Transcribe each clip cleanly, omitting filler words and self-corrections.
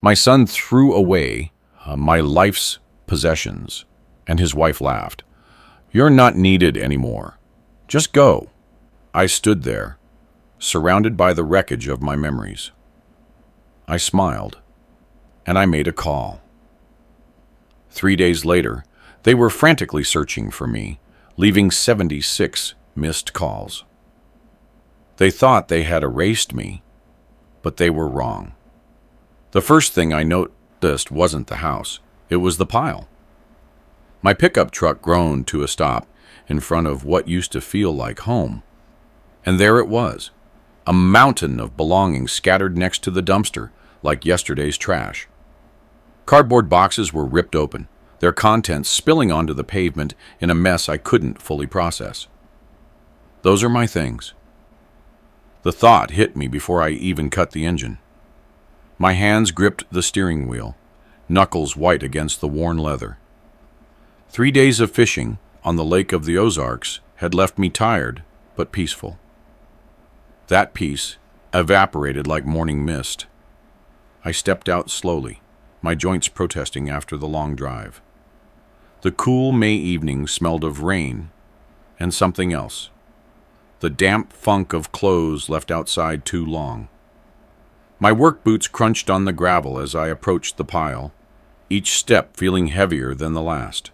My son threw away my life's possessions, and his wife laughed. "You're not needed anymore. Just go." I stood there, surrounded by the wreckage of my memories. I smiled, and I made a call. 3 days later, they were frantically searching for me, leaving 76 missed calls. They thought they had erased me, but they were wrong. The first thing I noticed wasn't the house, it was the pile. My pickup truck groaned to a stop in front of what used to feel like home. And there it was, a mountain of belongings scattered next to the dumpster, like yesterday's trash. Cardboard boxes were ripped open, their contents spilling onto the pavement in a mess I couldn't fully process. Those are my things. The thought hit me before I even cut the engine. My hands gripped the steering wheel, knuckles white against the worn leather. 3 days of fishing on the Lake of the Ozarks had left me tired but peaceful. That peace evaporated like morning mist. I stepped out slowly, my joints protesting after the long drive. The cool May evening smelled of rain and something else, the damp funk of clothes left outside too long. My work boots crunched on the gravel as I approached the pile, each step feeling heavier than the last.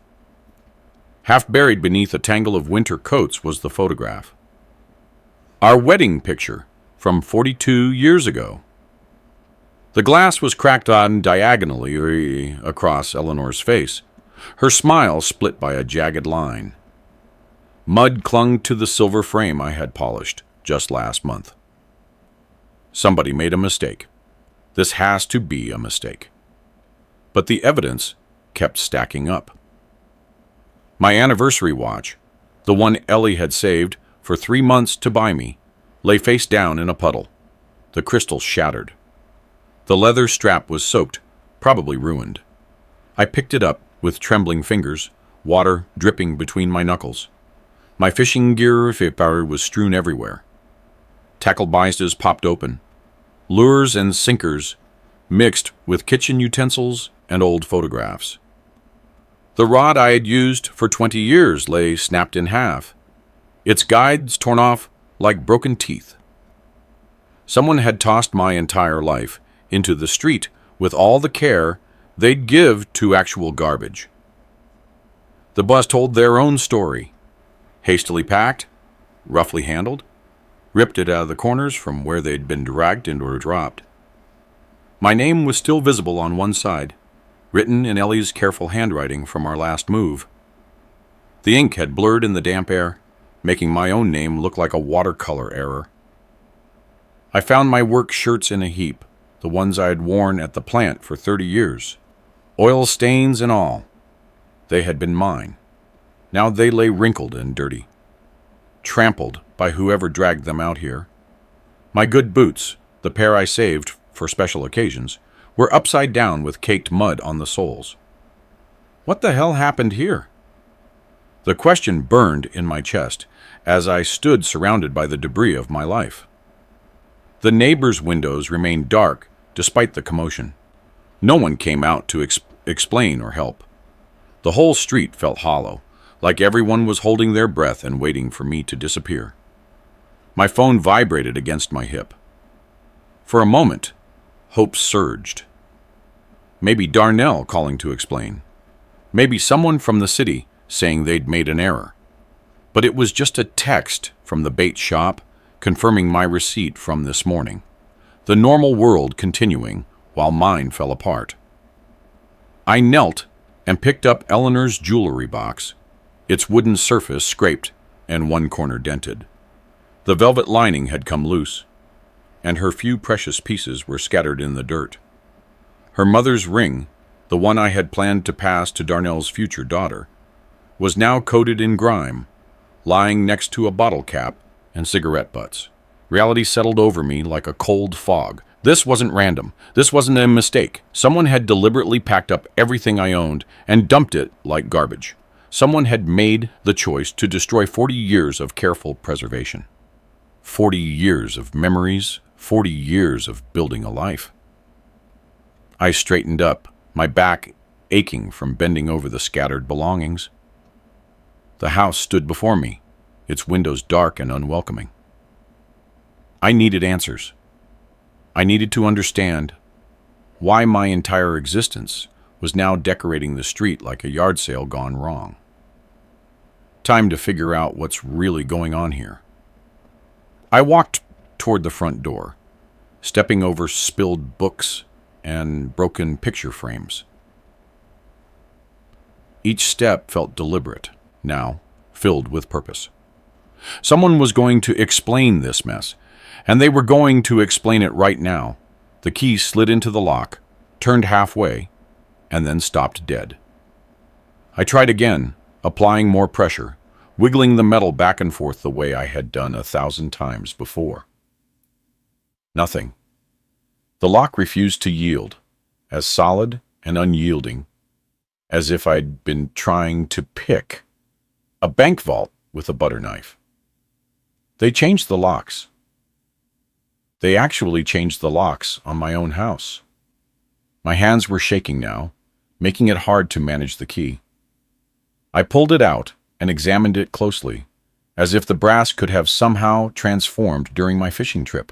Half buried beneath a tangle of winter coats was the photograph. Our wedding picture from 42 years ago. The glass was cracked on diagonally across Eleanor's face, her smile split by a jagged line. Mud clung to the silver frame I had polished just last month. Somebody made a mistake. This has to be a mistake. But the evidence kept stacking up. My anniversary watch, the one Ellie had saved for 3 months to buy me, lay face down in a puddle, the crystal shattered. The leather strap was soaked, probably ruined. I picked it up with trembling fingers, water dripping between my knuckles. My fishing gear was strewn everywhere. Tackle bises popped open. Lures and sinkers mixed with kitchen utensils and old photographs. The rod I had used for 20 years lay snapped in half, its guides torn off like broken teeth. Someone had tossed my entire life into the street with all the care they'd give to actual garbage. The bus told their own story. Hastily packed, roughly handled, ripped it out of the corners from where they'd been dragged and or dropped. My name was still visible on one side, written in Ellie's careful handwriting from our last move. The ink had blurred in the damp air, making my own name look like a watercolor error. I found my work shirts in a heap, the ones I had worn at the plant for 30 years, oil stains and all. They had been mine. Now they lay wrinkled and dirty, trampled by whoever dragged them out here. My good boots, the pair I saved for special occasions, were upside down with caked mud on the soles. What the hell happened here? The question burned in my chest as I stood surrounded by the debris of my life. The neighbors' windows remained dark despite the commotion. No one came out to explain or help. The whole street felt hollow, like everyone was holding their breath and waiting for me to disappear. My phone vibrated against my hip. For a moment, hope surged. Maybe Darnell calling to explain. Maybe someone from the city saying they'd made an error. But it was just a text from the bait shop confirming my receipt from this morning. The normal world continuing while mine fell apart. I knelt and picked up Eleanor's jewelry box, its wooden surface scraped and one corner dented. The velvet lining had come loose, and her few precious pieces were scattered in the dirt. Her mother's ring, the one I had planned to pass to Darnell's future daughter, was now coated in grime, lying next to a bottle cap and cigarette butts. Reality settled over me like a cold fog. This wasn't random. This wasn't a mistake. Someone had deliberately packed up everything I owned and dumped it like garbage. Someone had made the choice to destroy 40 years of careful preservation. 40 years of memories, 40 years of building a life. I straightened up, my back aching from bending over the scattered belongings. The house stood before me, its windows dark and unwelcoming. I needed answers. I needed to understand why my entire existence was now decorating the street like a yard sale gone wrong. Time to figure out what's really going on here. I walked toward the front door, stepping over spilled books and broken picture frames. Each step felt deliberate, now filled with purpose. Someone was going to explain this mess, and they were going to explain it right now. The key slid into the lock, turned halfway, and then stopped dead. I tried again, applying more pressure, wiggling the metal back and forth the way I had done 1,000 times before. Nothing. The lock refused to yield, as solid and unyielding as if I'd been trying to pick a bank vault with a butter knife. They changed the locks. They actually changed the locks on my own house. My hands were shaking now, making it hard to manage the key. I pulled it out and examined it closely, as if the brass could have somehow transformed during my fishing trip.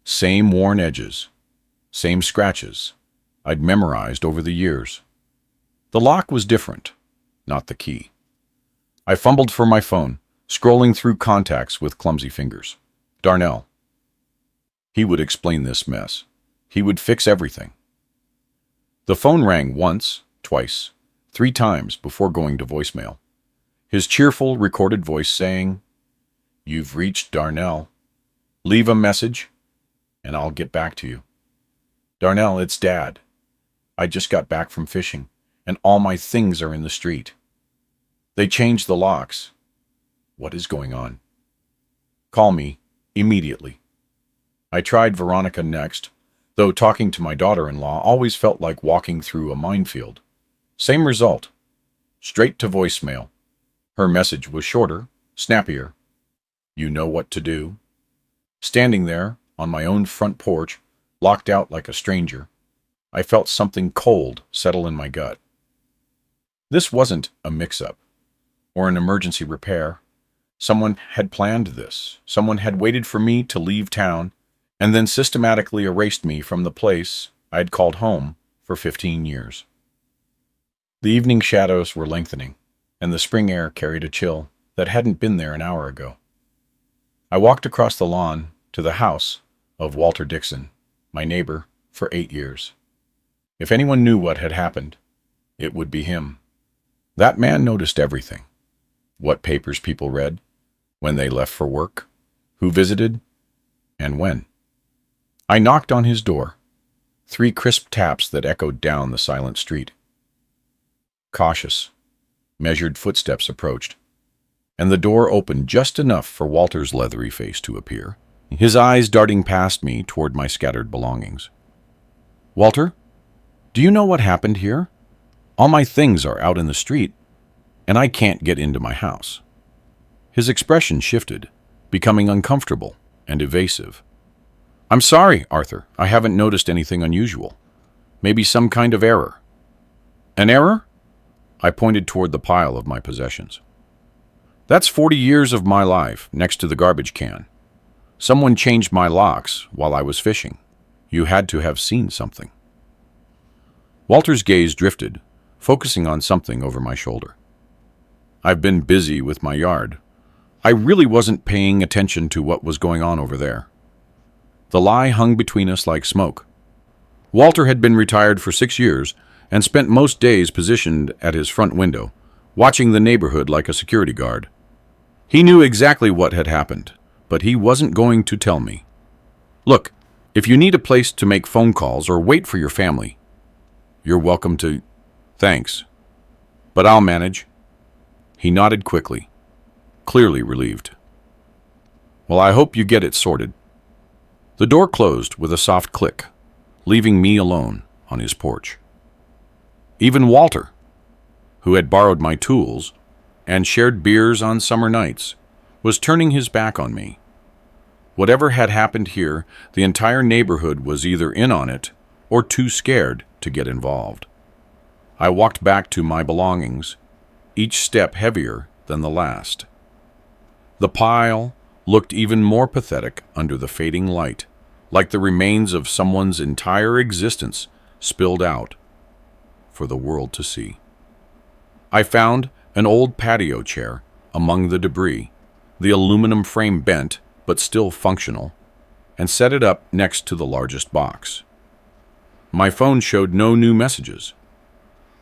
Same worn edges, same scratches I'd memorized over the years. The lock was different, not the key. I fumbled for my phone, scrolling through contacts with clumsy fingers. Darnell. He would explain this mess. He would fix everything. The phone rang once, twice, 3 times before going to voicemail. His cheerful, recorded voice saying, "You've reached Darnell. Leave a message, and I'll get back to you." "Darnell, it's Dad. I just got back from fishing, and all my things are in the street. They changed the locks. What is going on? Call me immediately." I tried Veronica next, though talking to my daughter-in-law always felt like walking through a minefield. Same result. Straight to voicemail. Her message was shorter, snappier. "You know what to do." Standing there, on my own front porch, locked out like a stranger, I felt something cold settle in my gut. This wasn't a mix-up, or an emergency repair. Someone had planned this. Someone had waited for me to leave town, and then systematically erased me from the place I'd called home for 15 years. The evening shadows were lengthening, and the spring air carried a chill that hadn't been there an hour ago. I walked across the lawn to the house of Walter Dixon, my neighbor for 8 years. If anyone knew what had happened, it would be him. That man noticed everything. What papers people read, when they left for work, who visited, and when. I knocked on his door, 3 crisp taps that echoed down the silent street. Cautious, measured footsteps approached, and the door opened just enough for Walter's leathery face to appear, his eyes darting past me toward my scattered belongings. "Walter, do you know what happened here? All my things are out in the street, and I can't get into my house." His expression shifted, becoming uncomfortable and evasive. "I'm sorry, Arthur. I haven't noticed anything unusual. Maybe some kind of error." "An error?" I pointed toward the pile of my possessions. "That's 40 years of my life next to the garbage can. Someone changed my locks while I was fishing. You had to have seen something." Walter's gaze drifted, focusing on something over my shoulder. "I've been busy with my yard. I really wasn't paying attention to what was going on over there." The lie hung between us like smoke. Walter had been retired for 6 years and spent most days positioned at his front window, watching the neighborhood like a security guard. He knew exactly what had happened, but he wasn't going to tell me. "Look, if you need a place to make phone calls or wait for your family, you're welcome to—" "Thanks, but I'll manage." He nodded quickly, clearly relieved. "Well, I hope you get it sorted." The door closed with a soft click, leaving me alone on his porch. Even Walter, who had borrowed my tools and shared beers on summer nights, was turning his back on me. Whatever had happened here, the entire neighborhood was either in on it or too scared to get involved. I walked back to my belongings, each step heavier than the last. The pile looked even more pathetic under the fading light, like the remains of someone's entire existence spilled out for the world to see. I found an old patio chair among the debris, the aluminum frame bent but still functional, and set it up next to the largest box. My phone showed no new messages.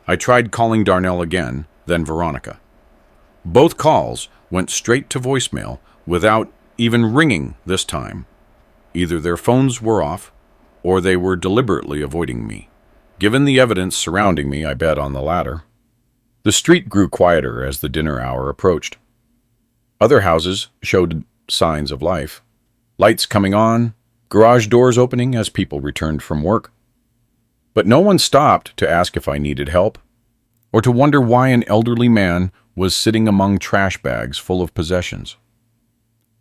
I tried calling Darnell again, then Veronica. Both calls went straight to voicemail without even ringing this time. Either their phones were off, or they were deliberately avoiding me. Given the evidence surrounding me, I bet on the latter. The street grew quieter as the dinner hour approached. Other houses showed signs of life. Lights coming on, garage doors opening as people returned from work. But no one stopped to ask if I needed help, or to wonder why an elderly man was sitting among trash bags full of possessions.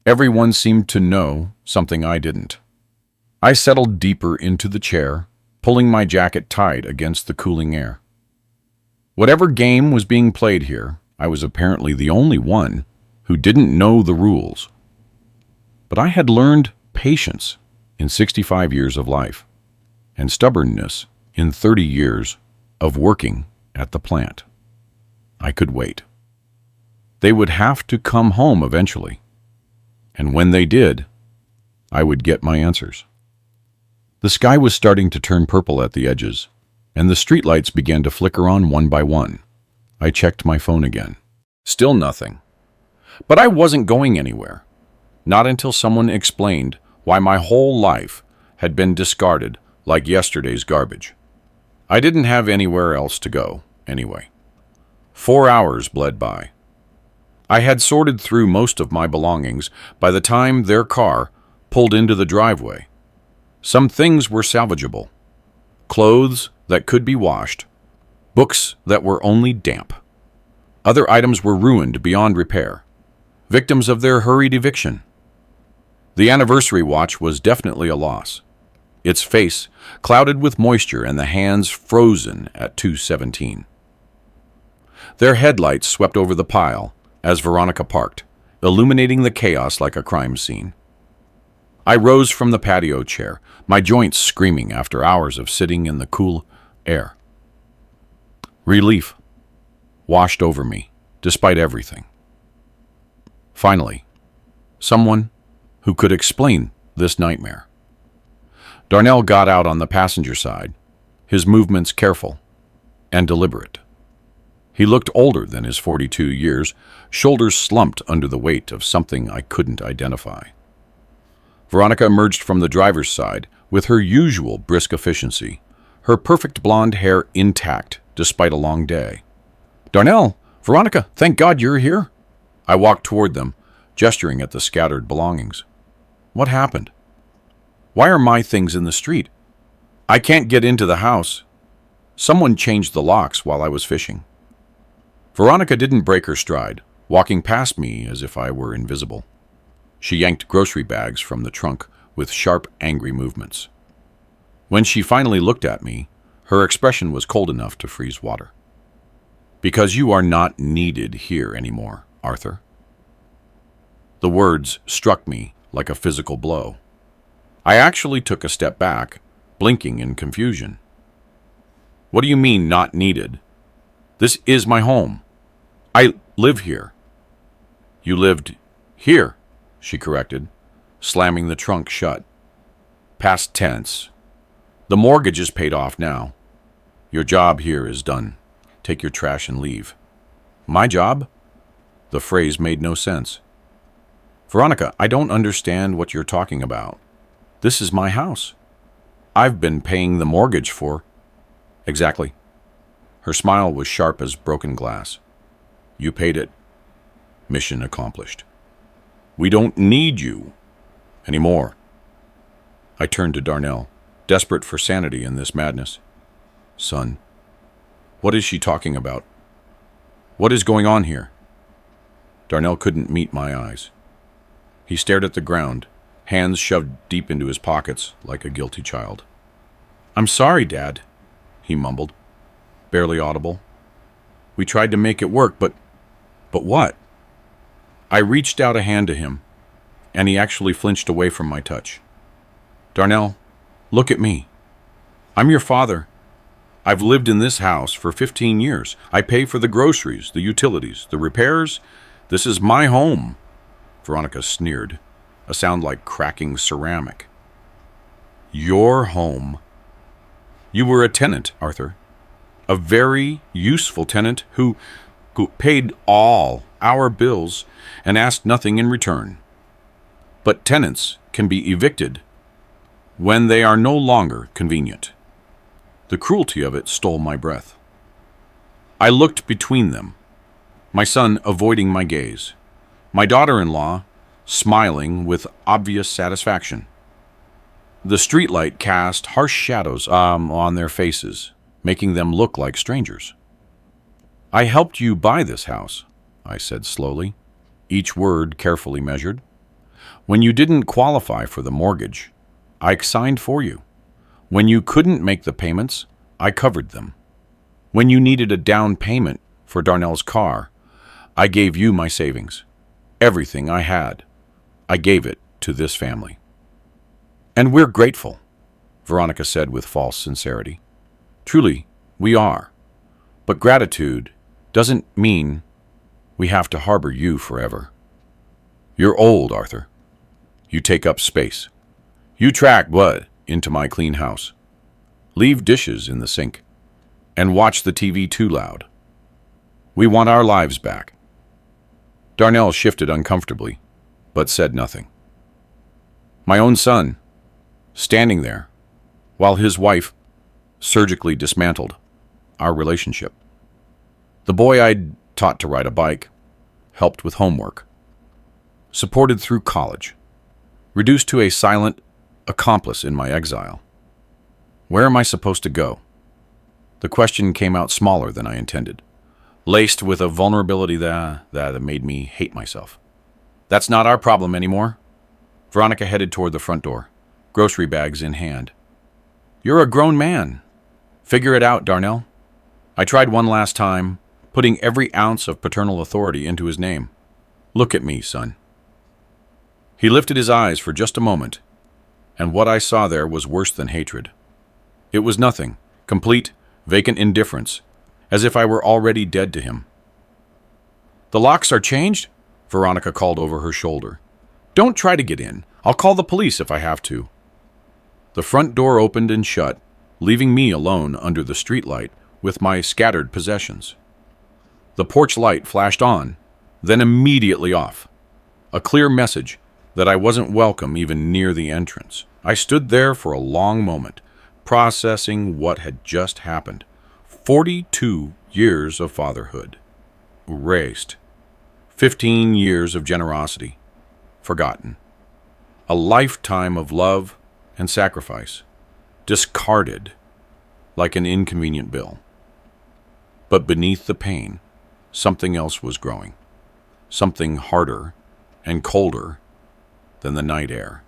Everyone seemed to know something I didn't. I settled deeper into the chair, pulling my jacket tight against the cooling air. Whatever game was being played here, I was apparently the only one who didn't know the rules. But I had learned patience in 65 years of life, and stubbornness in 30 years of working at the plant. I could wait. They would have to come home eventually, and when they did, I would get my answers. The sky was starting to turn purple at the edges, and the streetlights began to flicker on one by one. I checked my phone again. Still nothing. But I wasn't going anywhere. Not until someone explained why my whole life had been discarded like yesterday's garbage. I didn't have anywhere else to go, anyway. 4 hours bled by. I had sorted through most of my belongings by the time their car pulled into the driveway. Some things were salvageable. Clothes that could be washed. Books that were only damp. Other items were ruined beyond repair, victims of their hurried eviction. The anniversary watch was definitely a loss. Its face clouded with moisture and the hands frozen at 2:17. Their headlights swept over the pile as Veronica parked, illuminating the chaos like a crime scene. I rose from the patio chair, my joints screaming after hours of sitting in the cool air. Relief washed over me, despite everything. Finally, someone who could explain this nightmare. Darnell got out on the passenger side, his movements careful and deliberate. He looked older than his 42 years, shoulders slumped under the weight of something I couldn't identify. Veronica emerged from the driver's side with her usual brisk efficiency, her perfect blonde hair intact despite a long day. "Darnell, Veronica, thank God you're here." I walked toward them, gesturing at the scattered belongings. What happened? Why are my things in the street? I can't get into the house. Someone changed the locks while I was fishing. Veronica didn't break her stride, walking past me as if I were invisible. She yanked grocery bags from the trunk with sharp, angry movements. When she finally looked at me, her expression was cold enough to freeze water. "Because you are not needed here anymore, Arthur." The words struck me like a physical blow. I actually took a step back, blinking in confusion. "What do you mean, not needed? This is my home. I live here." "You lived here," she corrected, slamming the trunk shut. "Past tense. The mortgage is paid off now. Your job here is done. Take your trash and leave." "My job?" The phrase made no sense. "Veronica, I don't understand what you're talking about. This is my house. I've been paying the mortgage for—" "Exactly." Her smile was sharp as broken glass. "You paid it. Mission accomplished. We don't need you anymore." I turned to Darnell, desperate for sanity in this madness. "Son, what is she talking about? What is going on here?" Darnell couldn't meet my eyes. He stared at the ground, hands shoved deep into his pockets like a guilty child. "I'm sorry, Dad." he mumbled, barely audible. We tried to make it work, but what? I reached out a hand to him, and he actually flinched away from my touch. Darnell, look at me. I'm your father. I've lived in this house for 15 years. I pay for the groceries, the utilities, the repairs. This is my home. Veronica sneered, a sound like cracking ceramic. Your home. You were a tenant, Arthur. A very useful tenant who paid all our bills and asked nothing in return. But tenants can be evicted when they are no longer convenient. The cruelty of it stole my breath. I looked between them, my son avoiding my gaze, my daughter-in-law smiling with obvious satisfaction. The streetlight cast harsh shadows on their faces, making them look like strangers. I helped you buy this house, I said slowly, each word carefully measured. When you didn't qualify for the mortgage, I signed for you. When you couldn't make the payments, I covered them. When you needed a down payment for Darnell's car, I gave you my savings. Everything I had, I gave it to this family. And we're grateful, Veronica said with false sincerity. Truly, we are. But gratitude doesn't mean we have to harbor you forever. You're old, Arthur. You take up space. You track blood into my clean house. Leave dishes in the sink. And watch the TV too loud. We want our lives back. Darnell shifted uncomfortably, but said nothing. My own son, standing there, while his wife surgically dismantled our relationship. The boy I'd taught to ride a bike, helped with homework, supported through college, reduced to a silent accomplice in my exile. Where am I supposed to go? The question came out smaller than I intended, laced with a vulnerability that made me hate myself. That's not our problem anymore. Veronica headed toward the front door, grocery bags in hand. You're a grown man. Figure it out, Darnell. I tried one last time, putting every ounce of paternal authority into his name. Look at me, son. He lifted his eyes for just a moment, and what I saw there was worse than hatred. It was nothing, complete, vacant indifference, as if I were already dead to him. The locks are changed? Veronica called over her shoulder. Don't try to get in. I'll call the police if I have to. The front door opened and shut, leaving me alone under the streetlight with my scattered possessions. The porch light flashed on, then immediately off. A clear message that I wasn't welcome even near the entrance. I stood there for a long moment, processing what had just happened. 42 years of fatherhood. Erased. 15 years of generosity. Forgotten. A lifetime of love and sacrifice. Discarded like an inconvenient bill. But beneath the pain, something else was growing. Something harder and colder than the night air.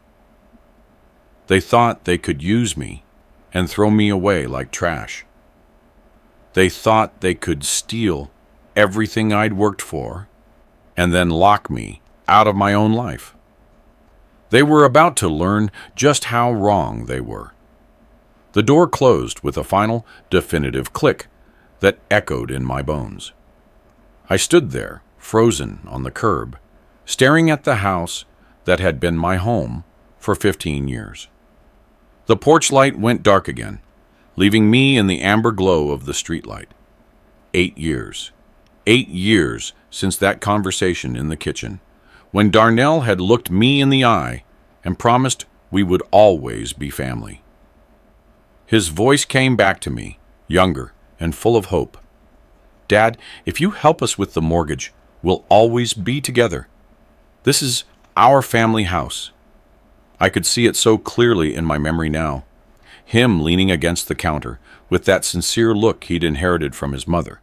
They thought they could use me and throw me away like trash. They thought they could steal everything I'd worked for and then lock me out of my own life. They were about to learn just how wrong they were. The door closed with a final, definitive click that echoed in my bones. I stood there, frozen on the curb, staring at the house that had been my home for 15 years. The porch light went dark again, leaving me in the amber glow of the streetlight. 8 years. 8 years since that conversation in the kitchen, when Darnell had looked me in the eye and promised we would always be family. His voice came back to me, younger and full of hope. Dad, if you help us with the mortgage, we'll always be together. This is our family house. I could see it so clearly in my memory now. Him leaning against the counter with that sincere look he'd inherited from his mother.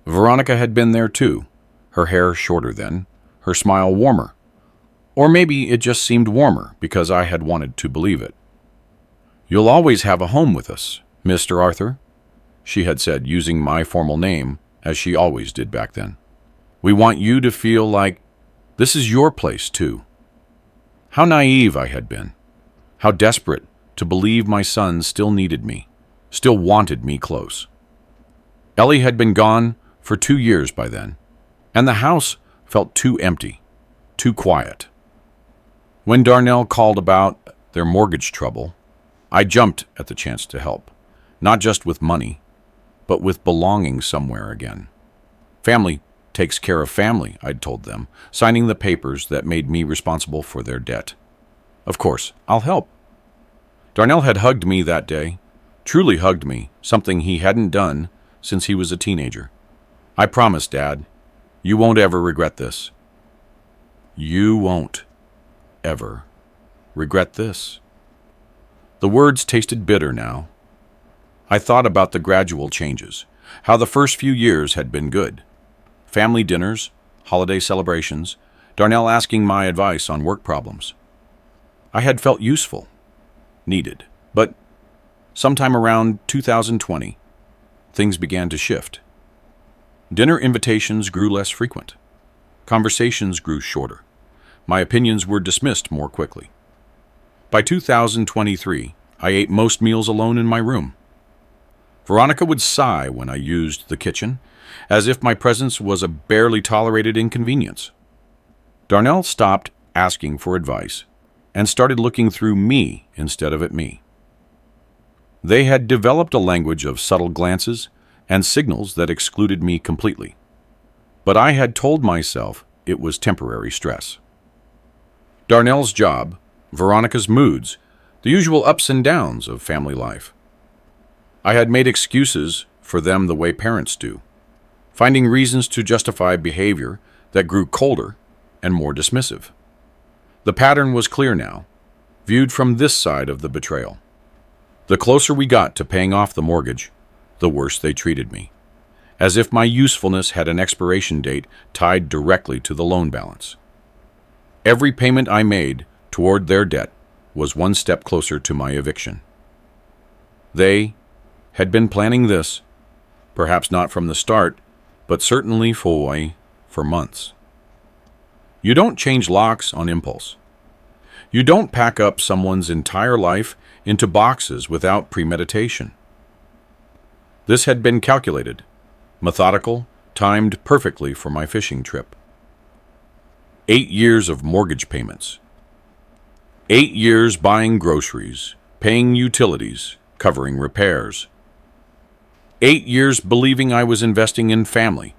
Veronica had been there too, her hair shorter then, her smile warmer. Or maybe it just seemed warmer because I had wanted to believe it. You'll always have a home with us, Mr. Arthur, she had said, using my formal name, as she always did back then. We want you to feel like this is your place, too. How naive I had been. How desperate to believe my son still needed me, still wanted me close. Ellie had been gone for 2 years by then, and the house felt too empty, too quiet. When Darnell called about their mortgage trouble, I jumped at the chance to help, not just with money, but with belonging somewhere again. Family takes care of family, I'd told them, signing the papers that made me responsible for their debt. Of course, I'll help. Darnell had hugged me that day, truly hugged me, something he hadn't done since he was a teenager. I promise, Dad, you won't ever regret this. You won't ever regret this. The words tasted bitter now. I thought about the gradual changes, how the first few years had been good. Family dinners, holiday celebrations, Darnell asking my advice on work problems. I had felt useful, needed, but sometime around 2020, things began to shift. Dinner invitations grew less frequent. Conversations grew shorter. My opinions were dismissed more quickly. By 2023, I ate most meals alone in my room. Veronica would sigh when I used the kitchen, as if my presence was a barely tolerated inconvenience. Darnell stopped asking for advice and started looking through me instead of at me. They had developed a language of subtle glances and signals that excluded me completely. But I had told myself it was temporary stress. Darnell's job, Veronica's moods, the usual ups and downs of family life. I had made excuses for them the way parents do, finding reasons to justify behavior that grew colder and more dismissive. The pattern was clear now, viewed from this side of the betrayal. The closer we got to paying off the mortgage, the worse they treated me, as if my usefulness had an expiration date tied directly to the loan balance. Every payment I made toward their debt was one step closer to my eviction. They had been planning this, perhaps not from the start, but certainly for months. You don't change locks on impulse. You don't pack up someone's entire life into boxes without premeditation. This had been calculated, methodical, timed perfectly for my fishing trip. 8 years of mortgage payments. 8 years buying groceries, paying utilities, covering repairs. 8 years believing I was investing in family,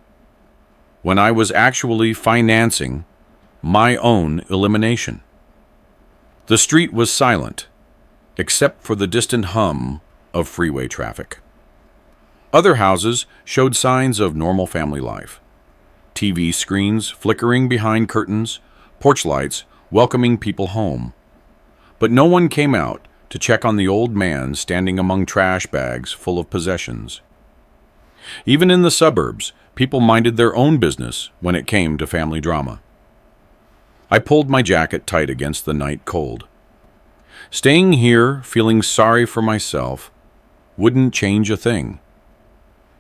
when I was actually financing my own elimination. The street was silent, except for the distant hum of freeway traffic. Other houses showed signs of normal family life. TV screens flickering behind curtains, porch lights welcoming people home. But no one came out to check on the old man standing among trash bags full of possessions. Even in the suburbs, people minded their own business when it came to family drama. I pulled my jacket tight against the night cold. Staying here, feeling sorry for myself, wouldn't change a thing.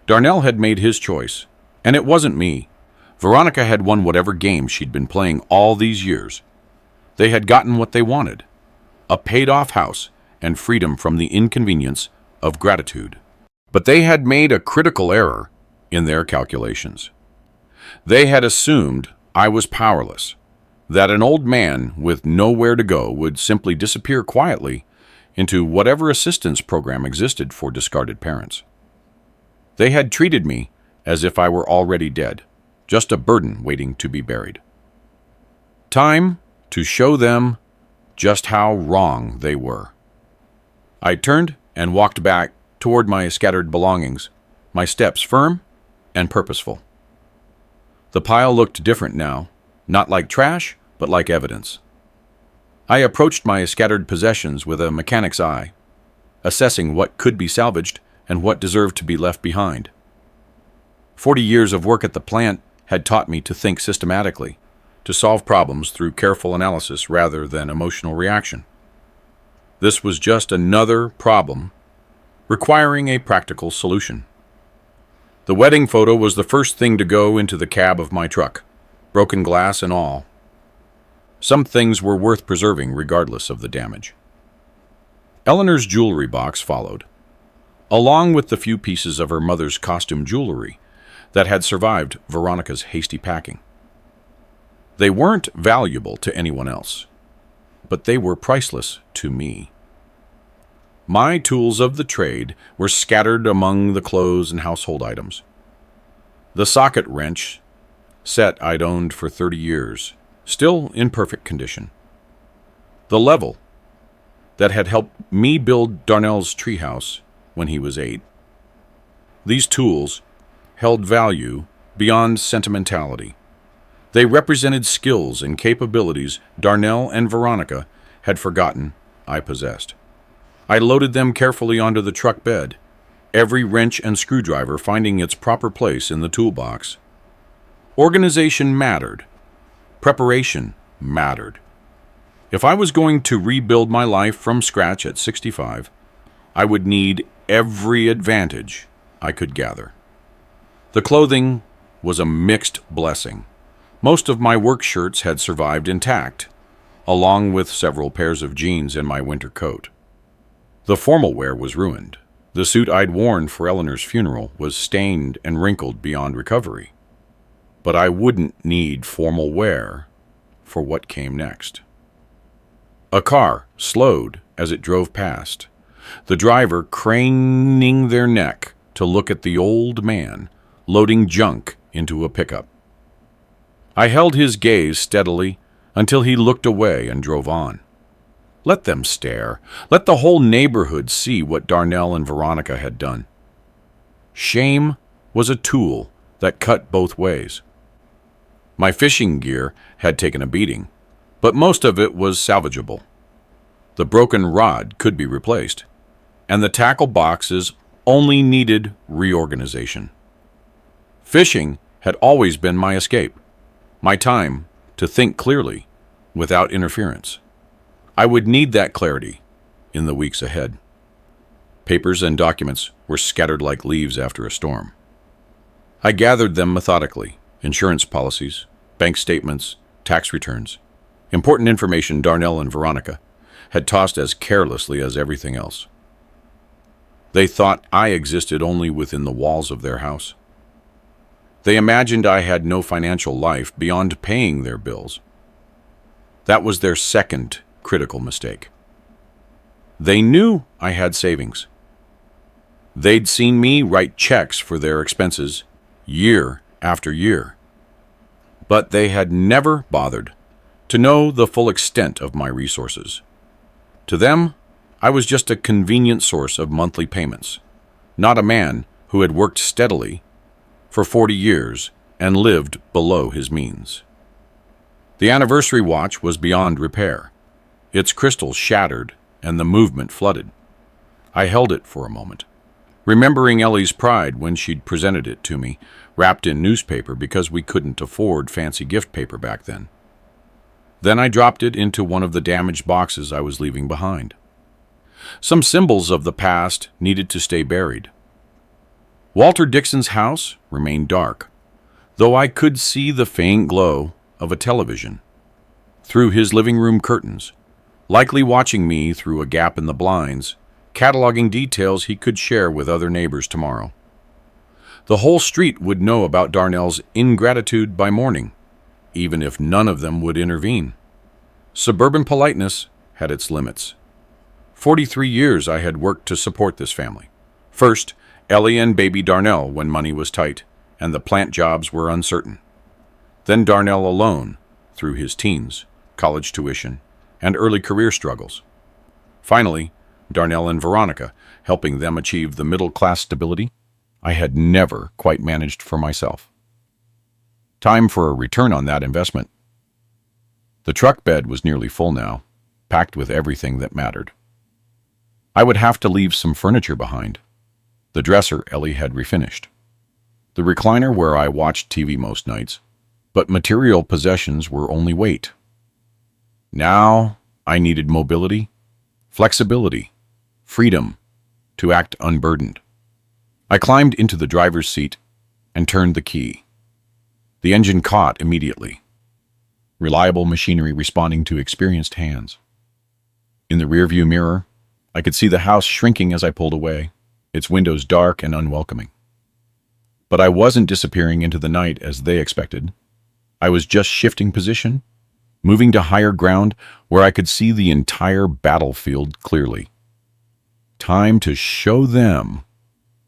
Darnell had made his choice, and it wasn't me. Veronica had won whatever game she'd been playing all these years. They had gotten what they wanted, a paid-off house and freedom from the inconvenience of gratitude. But they had made a critical error in their calculations. They had assumed I was powerless, that an old man with nowhere to go would simply disappear quietly into whatever assistance program existed for discarded parents. They had treated me as if I were already dead, just a burden waiting to be buried. Time to show them just how wrong they were. I turned and walked back toward my scattered belongings, my steps firm and purposeful. The pile looked different now, not like trash, but like evidence. I approached my scattered possessions with a mechanic's eye, assessing what could be salvaged and what deserved to be left behind. 40 years of work at the plant had taught me to think systematically, to solve problems through careful analysis rather than emotional reaction. This was just another problem requiring a practical solution. The wedding photo was the first thing to go into the cab of my truck, broken glass and all. Some things were worth preserving regardless of the damage. Eleanor's jewelry box followed, along with the few pieces of her mother's costume jewelry that had survived Veronica's hasty packing. They weren't valuable to anyone else, but they were priceless to me. My tools of the trade were scattered among the clothes and household items. The socket wrench set I'd owned for 30 years, still in perfect condition. The level that had helped me build Darnell's treehouse when he was 8. These tools held value beyond sentimentality. They represented skills and capabilities Darnell and Veronica had forgotten I possessed. I loaded them carefully onto the truck bed, every wrench and screwdriver finding its proper place in the toolbox. Organization mattered. Preparation mattered. If I was going to rebuild my life from scratch at 65, I would need every advantage I could gather. The clothing was a mixed blessing. Most of my work shirts had survived intact, along with several pairs of jeans and my winter coat. The formal wear was ruined. The suit I'd worn for Eleanor's funeral was stained and wrinkled beyond recovery. But I wouldn't need formal wear for what came next. A car slowed as it drove past, the driver craning their neck to look at the old man loading junk into a pickup. I held his gaze steadily until he looked away and drove on. Let them stare. Let the whole neighborhood see what Darnell and Veronica had done. Shame was a tool that cut both ways. My fishing gear had taken a beating, but most of it was salvageable. The broken rod could be replaced, and the tackle boxes only needed reorganization. Fishing had always been my escape, my time to think clearly without interference. I would need that clarity in the weeks ahead. Papers and documents were scattered like leaves after a storm. I gathered them methodically: insurance policies, bank statements, tax returns, important information Darnell and Veronica had tossed as carelessly as everything else. They thought I existed only within the walls of their house. They imagined I had no financial life beyond paying their bills. That was their second critical mistake. They knew I had savings. They'd seen me write checks for their expenses year after year. But they had never bothered to know the full extent of my resources. To them, I was just a convenient source of monthly payments, not a man who had worked steadily for 40 years and lived below his means. The anniversary watch was beyond repair. Its crystals shattered and the movement flooded. I held it for a moment, remembering Ellie's pride when she'd presented it to me, wrapped in newspaper because we couldn't afford fancy gift paper back then. Then I dropped it into one of the damaged boxes I was leaving behind. Some symbols of the past needed to stay buried. Walter Dixon's house remained dark, though I could see the faint glow of a television through his living room curtains, likely watching me through a gap in the blinds, cataloging details he could share with other neighbors tomorrow. The whole street would know about Darnell's ingratitude by morning, even if none of them would intervene. Suburban politeness had its limits. 43 years I had worked to support this family. First, Ellie and baby Darnell when money was tight and the plant jobs were uncertain. Then Darnell alone through his teens, college tuition, and early career struggles. Finally, Darnell and Veronica, helping them achieve the middle-class stability I had never quite managed for myself. Time for a return on that investment. The truck bed was nearly full now, packed with everything that mattered. I would have to leave some furniture behind. The dresser Ellie had refinished. The recliner where I watched TV most nights, but material possessions were only weight. Now I needed mobility, flexibility, freedom to act unburdened. I climbed into the driver's seat and turned the key. The engine caught immediately. Reliable machinery responding to experienced hands. In the rearview mirror, I could see the house shrinking as I pulled away, its windows dark and unwelcoming. But I wasn't disappearing into the night as they expected. I was just shifting position, moving to higher ground where I could see the entire battlefield clearly. Time to show them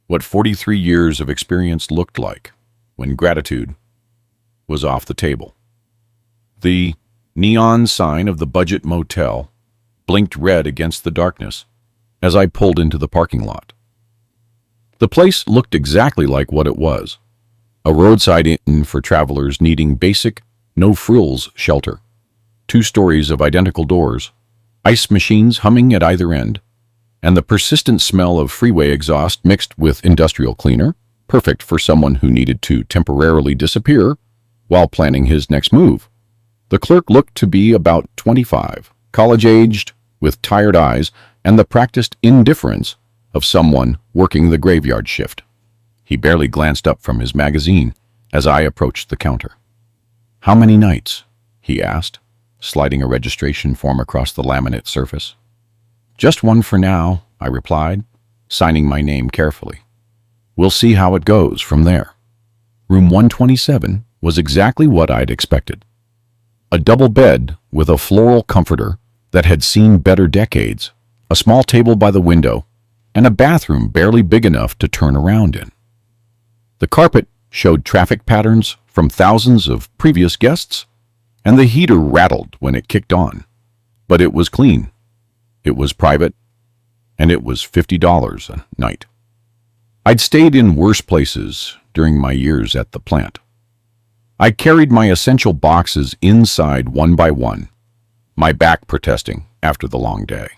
what 43 years of experience looked like when gratitude was off the table. The neon sign of the budget motel blinked red against the darkness as I pulled into the parking lot. The place looked exactly like what it was, a roadside inn for travelers needing basic, no-frills shelter. 2 stories of identical doors, ice machines humming at either end, and the persistent smell of freeway exhaust mixed with industrial cleaner, perfect for someone who needed to temporarily disappear while planning his next move. The clerk looked to be about 25, college-aged, with tired eyes and the practiced indifference of someone working the graveyard shift. He barely glanced up from his magazine as I approached the counter. "How many nights?" he asked, sliding a registration form across the laminate surface. "Just one for now," I replied, signing my name carefully. "We'll see how it goes from there." Room 127 was exactly what I'd expected. A double bed with a floral comforter that had seen better decades, a small table by the window, and a bathroom barely big enough to turn around in. The carpet showed traffic patterns from thousands of previous guests, and the heater rattled when it kicked on. But it was clean, it was private, and it was $50 a night. I'd stayed in worse places during my years at the plant. I carried my essential boxes inside one by one, my back protesting after the long day.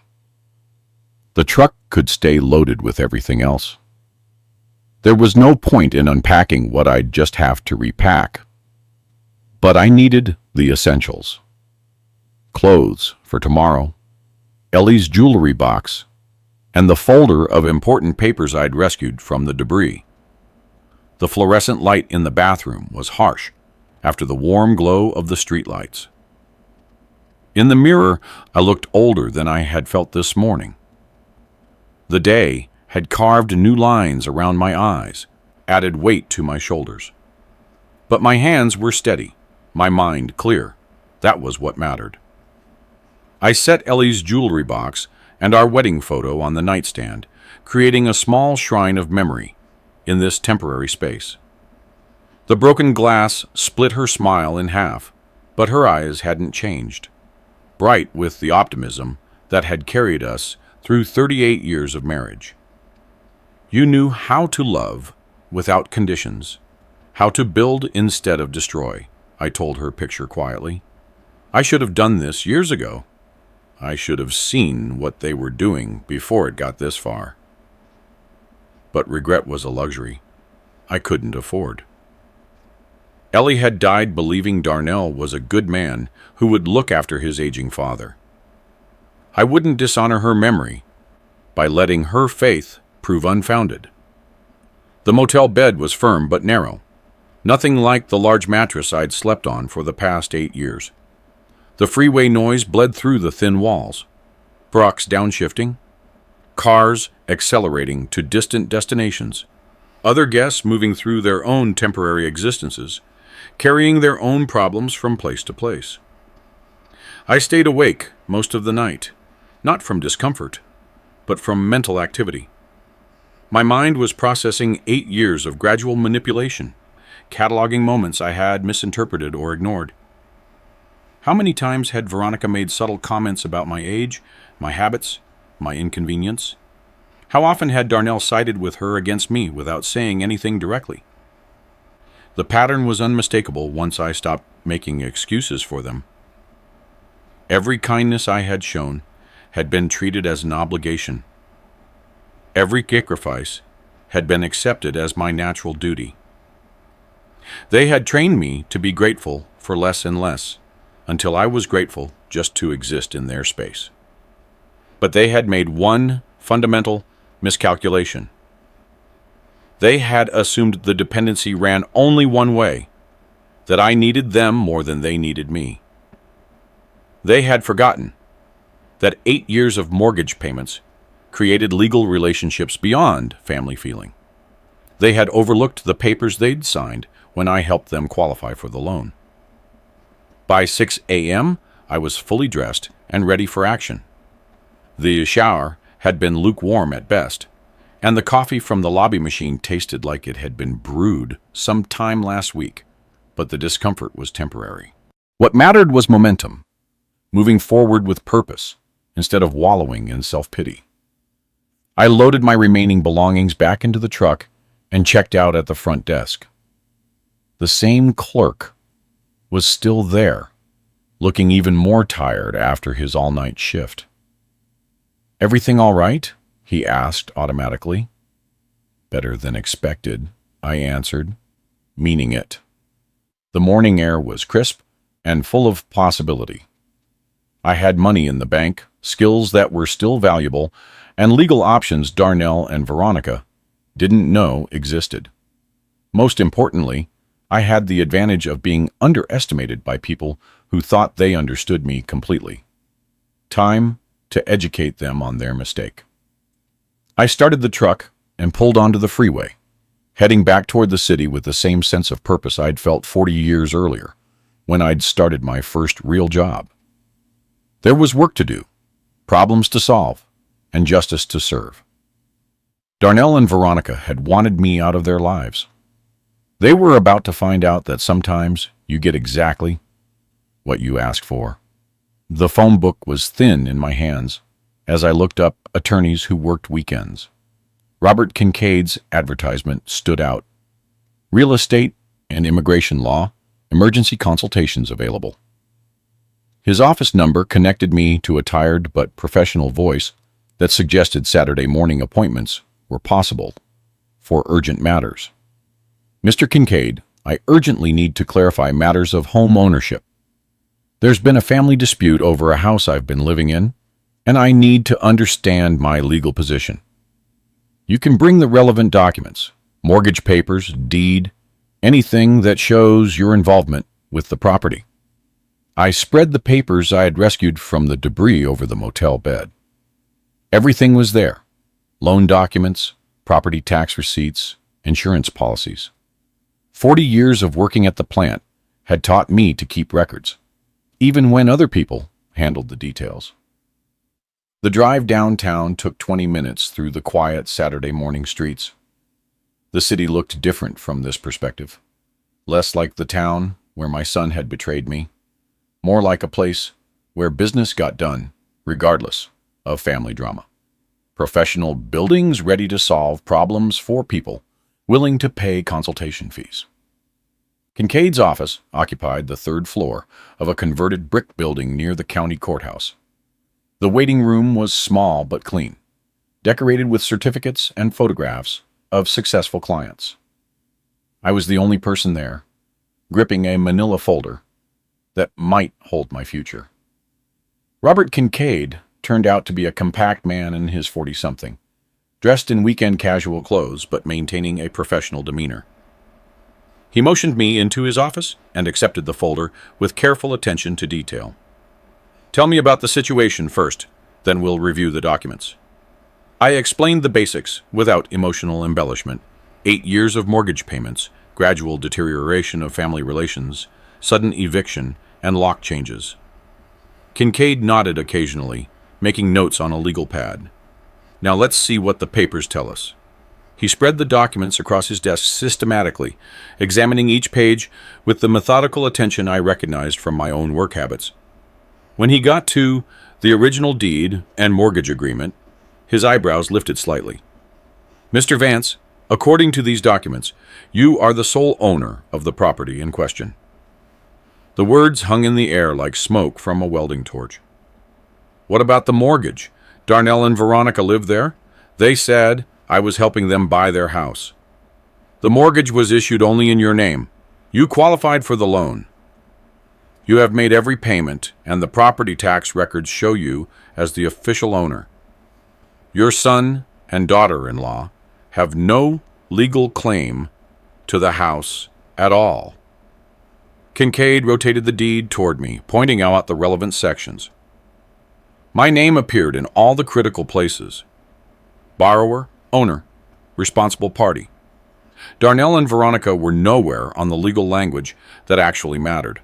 The truck could stay loaded with everything else. There was no point in unpacking what I'd just have to repack. But I needed the essentials. Clothes for tomorrow, Ellie's jewelry box, and the folder of important papers I'd rescued from the debris. The fluorescent light in the bathroom was harsh after the warm glow of the streetlights. In the mirror, I looked older than I had felt this morning. The day had carved new lines around my eyes, added weight to my shoulders. But my hands were steady, my mind clear. That was what mattered. I set Ellie's jewelry box and our wedding photo on the nightstand, creating a small shrine of memory in this temporary space. The broken glass split her smile in half, but her eyes hadn't changed, bright with the optimism that had carried us through 38 years of marriage. You knew how to love without conditions, how to build instead of destroy, I told her picture quietly. I should have done this years ago. I should have seen what they were doing before it got this far. But regret was a luxury I couldn't afford. Ellie had died believing Darnell was a good man who would look after his aging father. I wouldn't dishonor her memory by letting her faith prove unfounded. The motel bed was firm but narrow, nothing like the large mattress I'd slept on for the past 8 years. The freeway noise bled through the thin walls. Trucks downshifting, cars accelerating to distant destinations, other guests moving through their own temporary existences, carrying their own problems from place to place. I stayed awake most of the night, not from discomfort, but from mental activity. My mind was processing 8 years of gradual manipulation, cataloging moments I had misinterpreted or ignored. How many times had Veronica made subtle comments about my age, my habits, my inconvenience? How often had Darnell sided with her against me without saying anything directly? The pattern was unmistakable once I stopped making excuses for them. Every kindness I had shown had been treated as an obligation. Every sacrifice had been accepted as my natural duty. They had trained me to be grateful for less and less, until I was grateful just to exist in their space. But they had made one fundamental miscalculation. They had assumed the dependency ran only one way, that I needed them more than they needed me. They had forgotten that 8 years of mortgage payments created legal relationships beyond family feeling. They had overlooked the papers they'd signed when I helped them qualify for the loan. By 6 a.m., I was fully dressed and ready for action. The shower had been lukewarm at best, and the coffee from the lobby machine tasted like it had been brewed some time last week, but the discomfort was temporary. What mattered was momentum, moving forward with purpose instead of wallowing in self-pity. I loaded my remaining belongings back into the truck and checked out at the front desk. The same clerk was still there, looking even more tired after his all-night shift. "Everything all right?" he asked automatically. "Better than expected," I answered, meaning it. The morning air was crisp and full of possibility. I had money in the bank, skills that were still valuable, and legal options Darnell and Veronica didn't know existed. Most importantly, I had the advantage of being underestimated by people who thought they understood me completely. Time to educate them on their mistake. I started the truck and pulled onto the freeway, heading back toward the city with the same sense of purpose I'd felt 40 years earlier, when I'd started my first real job. There was work to do, problems to solve, and justice to serve. Darnell and Veronica had wanted me out of their lives. They were about to find out that sometimes you get exactly what you ask for. The phone book was thin in my hands as I looked up attorneys who worked weekends. Robert Kincaid's advertisement stood out. Real estate and immigration law, emergency consultations available. His office number connected me to a tired but professional voice that suggested Saturday morning appointments were possible for urgent matters. "Mr. Kincaid, I urgently need to clarify matters of home ownership. There's been a family dispute over a house I've been living in, and I need to understand my legal position. You can bring the relevant documents, mortgage papers, deed, anything that shows your involvement with the property." I spread the papers I had rescued from the debris over the motel bed. Everything was there: loan documents, property tax receipts, insurance policies. 40 years of working at the plant had taught me to keep records, even when other people handled the details. The drive downtown took 20 minutes through the quiet Saturday morning streets. The city looked different from this perspective. Less like the town where my son had betrayed me, more like a place where business got done, regardless of family drama. Professional buildings ready to solve problems for people willing to pay consultation fees. Kincaid's office occupied the third floor of a converted brick building near the county courthouse. The waiting room was small but clean, decorated with certificates and photographs of successful clients. I was the only person there, gripping a manila folder that might hold my future. Robert Kincaid turned out to be a compact man in his 40-something, dressed in weekend casual clothes but maintaining a professional demeanor. He motioned me into his office and accepted the folder with careful attention to detail. "Tell me about the situation first, then we'll review the documents." I explained the basics without emotional embellishment: 8 years of mortgage payments, gradual deterioration of family relations, sudden eviction, and lock changes. Kincaid nodded occasionally, making notes on a legal pad. "Now let's see what the papers tell us." He spread the documents across his desk systematically, examining each page with the methodical attention I recognized from my own work habits. When he got to the original deed and mortgage agreement, his eyebrows lifted slightly. "Mr. Vance, according to these documents, you are the sole owner of the property in question." The words hung in the air like smoke from a welding torch. "What about the mortgage? Darnell and Veronica live there? They said I was helping them buy their house. The mortgage was issued only in your name. You qualified for the loan. You have made every payment, and the property tax records show you as the official owner. Your son and daughter-in-law have no legal claim to the house at all. Kincaid rotated the deed toward me, pointing out the relevant sections. My name appeared in all the critical places: borrower, owner, responsible party. Darnell and Veronica were nowhere on the legal language that actually mattered.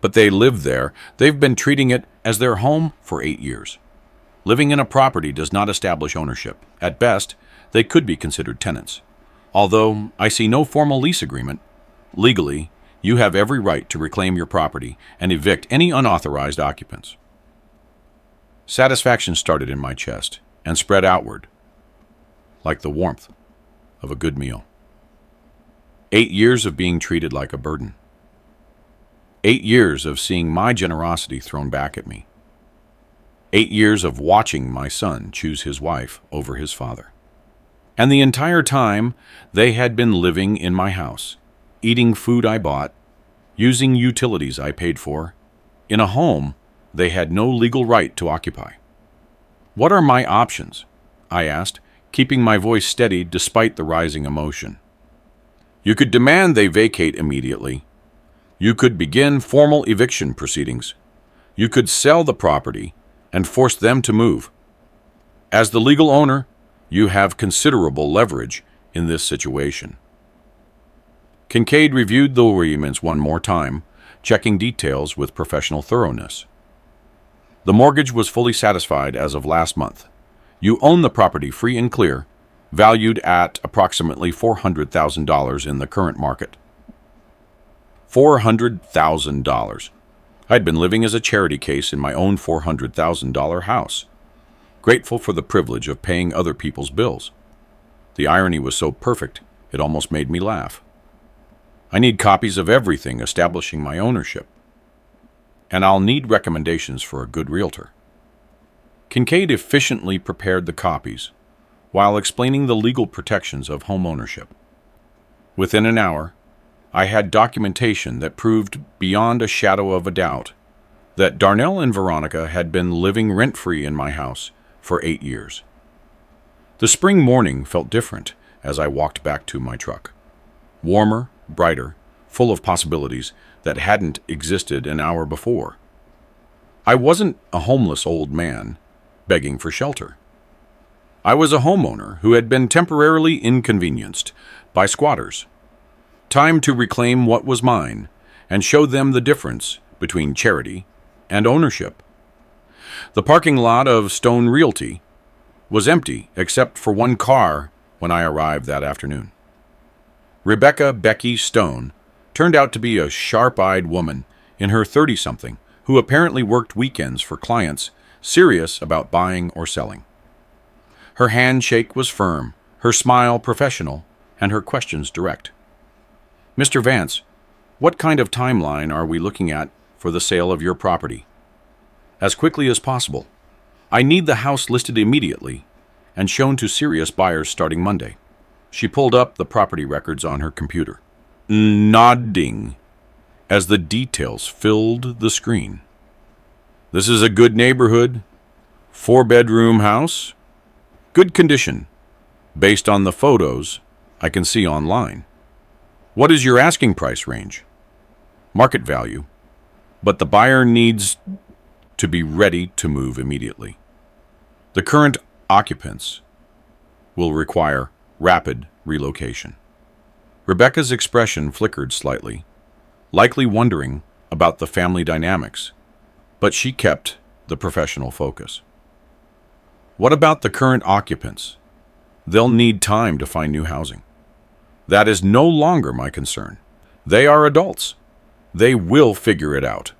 But they lived there. They've been treating it as their home for 8 years. Living in a property does not establish ownership. At best, they could be considered tenants. Although I see no formal lease agreement, legally, you have every right to reclaim your property and evict any unauthorized occupants. Satisfaction started in my chest and spread outward, like the warmth of a good meal. 8 years of being treated like a burden. 8 years of seeing my generosity thrown back at me. 8 years of watching my son choose his wife over his father. And the entire time, they had been living in my house, eating food I bought, using utilities I paid for, in a home they had no legal right to occupy. What are my options? I asked, keeping my voice steady despite the rising emotion. You could demand they vacate immediately. You could begin formal eviction proceedings. You could sell the property and force them to move. As the legal owner, you have considerable leverage in this situation. Kincaid reviewed the agreements one more time, checking details with professional thoroughness. The mortgage was fully satisfied as of last month. You own the property free and clear, valued at approximately $400,000 in the current market. $400,000. I'd been living as a charity case in my own $400,000 house, grateful for the privilege of paying other people's bills. The irony was so perfect, it almost made me laugh. I need copies of everything establishing my ownership, and I'll need recommendations for a good realtor. Kincaid efficiently prepared the copies while explaining the legal protections of home ownership. Within an hour, I had documentation that proved beyond a shadow of a doubt that Darnell and Veronica had been living rent-free in my house for 8 years. The spring morning felt different as I walked back to my truck. Warmer, brighter, full of possibilities that hadn't existed an hour before. I wasn't a homeless old man begging for shelter. I was a homeowner who had been temporarily inconvenienced by squatters. Time to reclaim what was mine and show them the difference between charity and ownership. The parking lot of Stone Realty was empty except for one car when I arrived that afternoon. Rebecca Becky Stone turned out to be a sharp-eyed woman in her 30-something who apparently worked weekends for clients serious about buying or selling. Her handshake was firm, her smile professional, and her questions direct. Mr. Vance, what kind of timeline are we looking at for the sale of your property? As quickly as possible. I need the house listed immediately and shown to serious buyers starting Monday. She pulled up the property records on her computer, nodding as the details filled the screen. This is a good neighborhood, 4-bedroom house, good condition, based on the photos I can see online. What is your asking price range? Market value, but the buyer needs to be ready to move immediately. The current occupants will require rapid relocation. Rebecca's expression flickered slightly, likely wondering about the family dynamics, but she kept the professional focus. What about the current occupants? They'll need time to find new housing. That is no longer my concern. They are adults. They will figure it out.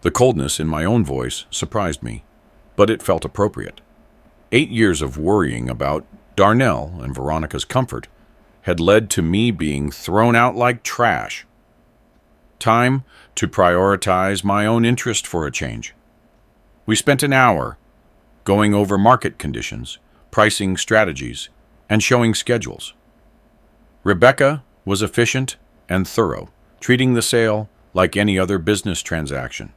The coldness in my own voice surprised me, but it felt appropriate. 8 years of worrying about Darnell and Veronica's comfort had led to me being thrown out like trash. Time to prioritize my own interest for a change. We spent an hour going over market conditions, pricing strategies, and showing schedules. Rebecca was efficient and thorough, treating the sale like any other business transaction.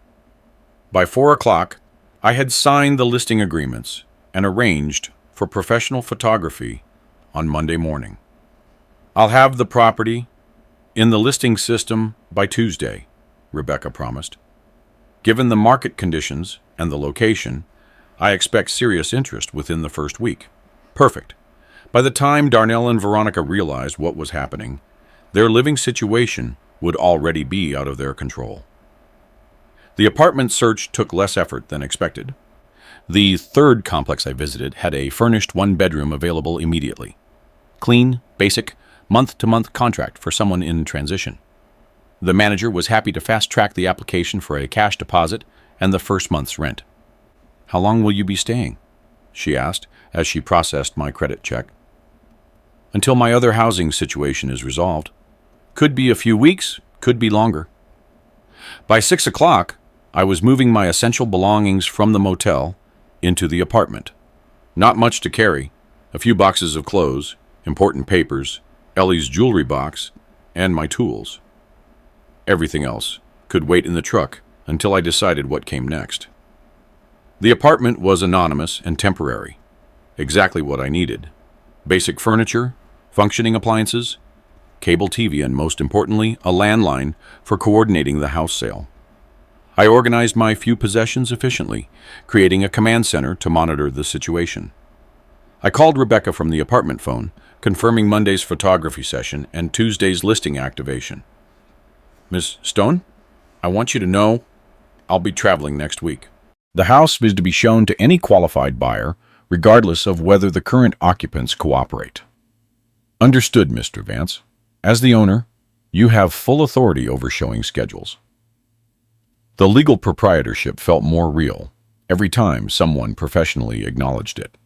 By 4 o'clock, I had signed the listing agreements and arranged for professional photography on Monday morning. I'll have the property in the listing system by Tuesday, Rebecca promised. Given the market conditions and the location, I expect serious interest within the first week. Perfect. By the time Darnell and Veronica realized what was happening, their living situation would already be out of their control. The apartment search took less effort than expected. The third complex I visited had a furnished one-bedroom available immediately. Clean, basic, month-to-month contract for someone in transition. The manager was happy to fast-track the application for a cash deposit and the first month's rent. "How long will you be staying?" she asked as she processed my credit check. "Until my other housing situation is resolved. Could be a few weeks, could be longer." By 6 o'clock, I was moving my essential belongings from the motel into the apartment. Not much to carry, a few boxes of clothes, important papers, Ellie's jewelry box, and my tools. Everything else could wait in the truck until I decided what came next. The apartment was anonymous and temporary, exactly what I needed. Basic furniture, functioning appliances, cable TV, and most importantly, a landline for coordinating the house sale. I organized my few possessions efficiently, creating a command center to monitor the situation. I called Rebecca from the apartment phone, confirming Monday's photography session and Tuesday's listing activation. "Miss Stone, I want you to know I'll be traveling next week. The house is to be shown to any qualified buyer, regardless of whether the current occupants cooperate." "Understood, Mr. Vance. As the owner, you have full authority over showing schedules." The legal proprietorship felt more real every time someone professionally acknowledged it.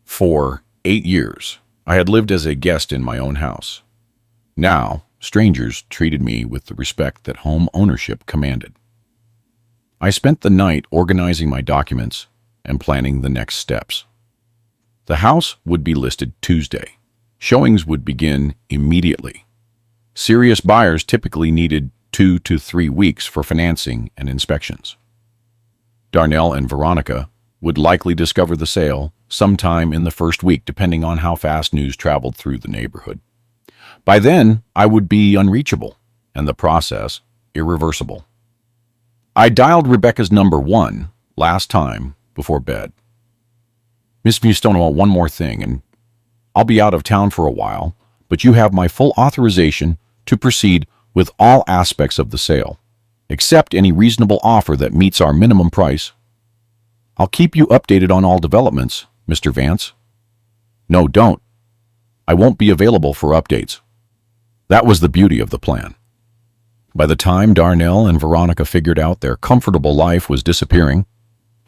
For 8 years, I had lived as a guest in my own house. Now, strangers treated me with the respect that home ownership commanded. I spent the night organizing my documents and planning the next steps. The house would be listed Tuesday. Showings would begin immediately. Serious buyers typically needed 2 to 3 weeks for financing and inspections. Darnell and Veronica would likely discover the sale sometime in the first week, depending on how fast news traveled through the neighborhood. By then, I would be unreachable, and the process irreversible. I dialed Rebecca's number 1 last time before bed. "Miss Stone, I want one more thing, and I'll be out of town for a while, but you have my full authorization to proceed with all aspects of the sale. Accept any reasonable offer that meets our minimum price. I'll keep you updated on all developments, Mr. Vance." "No, don't. I won't be available for updates." That was the beauty of the plan. By the time Darnell and Veronica figured out their comfortable life was disappearing,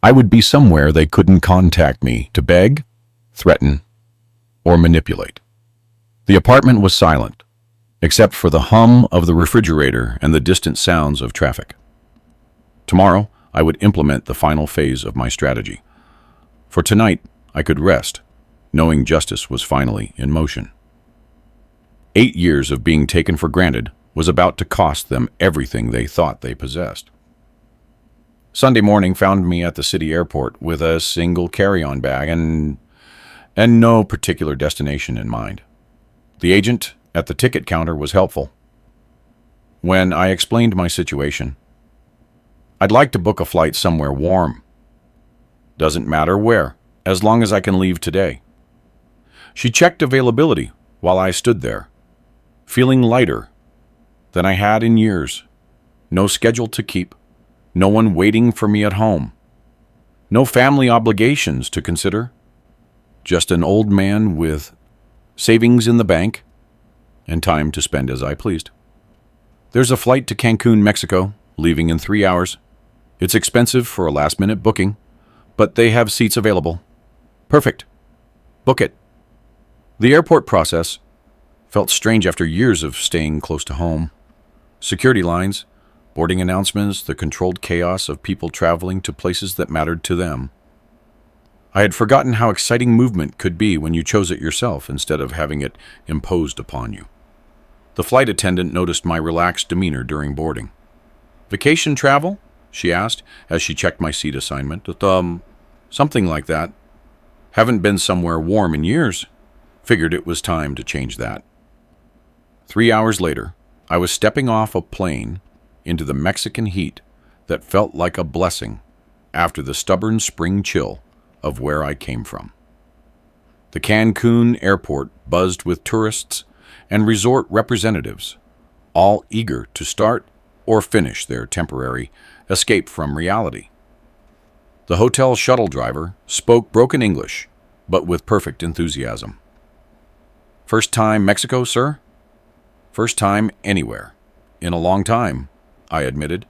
I would be somewhere they couldn't contact me to beg, threaten, or manipulate. The apartment was silent, except for the hum of the refrigerator and the distant sounds of traffic. Tomorrow, I would implement the final phase of my strategy. For tonight, I could rest, knowing justice was finally in motion. 8 years of being taken for granted was about to cost them everything they thought they possessed. Sunday morning found me at the city airport with a single carry-on bag and no particular destination in mind. The agent at the ticket counter was helpful. When I explained my situation, "I'd like to book a flight somewhere warm. Doesn't matter where, as long as I can leave today." She checked availability while I stood there, feeling lighter than I had in years. No schedule to keep, no one waiting for me at home, no family obligations to consider, just an old man with savings in the bank and time to spend as I pleased. "There's a flight to Cancun, Mexico, leaving in 3 hours. It's expensive for a last-minute booking, but they have seats available." "Perfect. Book it." The airport process felt strange after years of staying close to home. Security lines, boarding announcements, the controlled chaos of people traveling to places that mattered to them. I had forgotten how exciting movement could be when you chose it yourself instead of having it imposed upon you. The flight attendant noticed my relaxed demeanor during boarding. "Vacation travel?" she asked as she checked my seat assignment. Something like that. Haven't been somewhere warm in years. Figured it was time to change that. 3 hours later, I was stepping off a plane into the Mexican heat that felt like a blessing after the stubborn spring chill of where I came from. The Cancun airport buzzed with tourists and resort representatives, all eager to start or finish their temporary escape from reality. The hotel shuttle driver spoke broken English, but with perfect enthusiasm. "First time Mexico, sir?" "First time anywhere. In a long time," I admitted,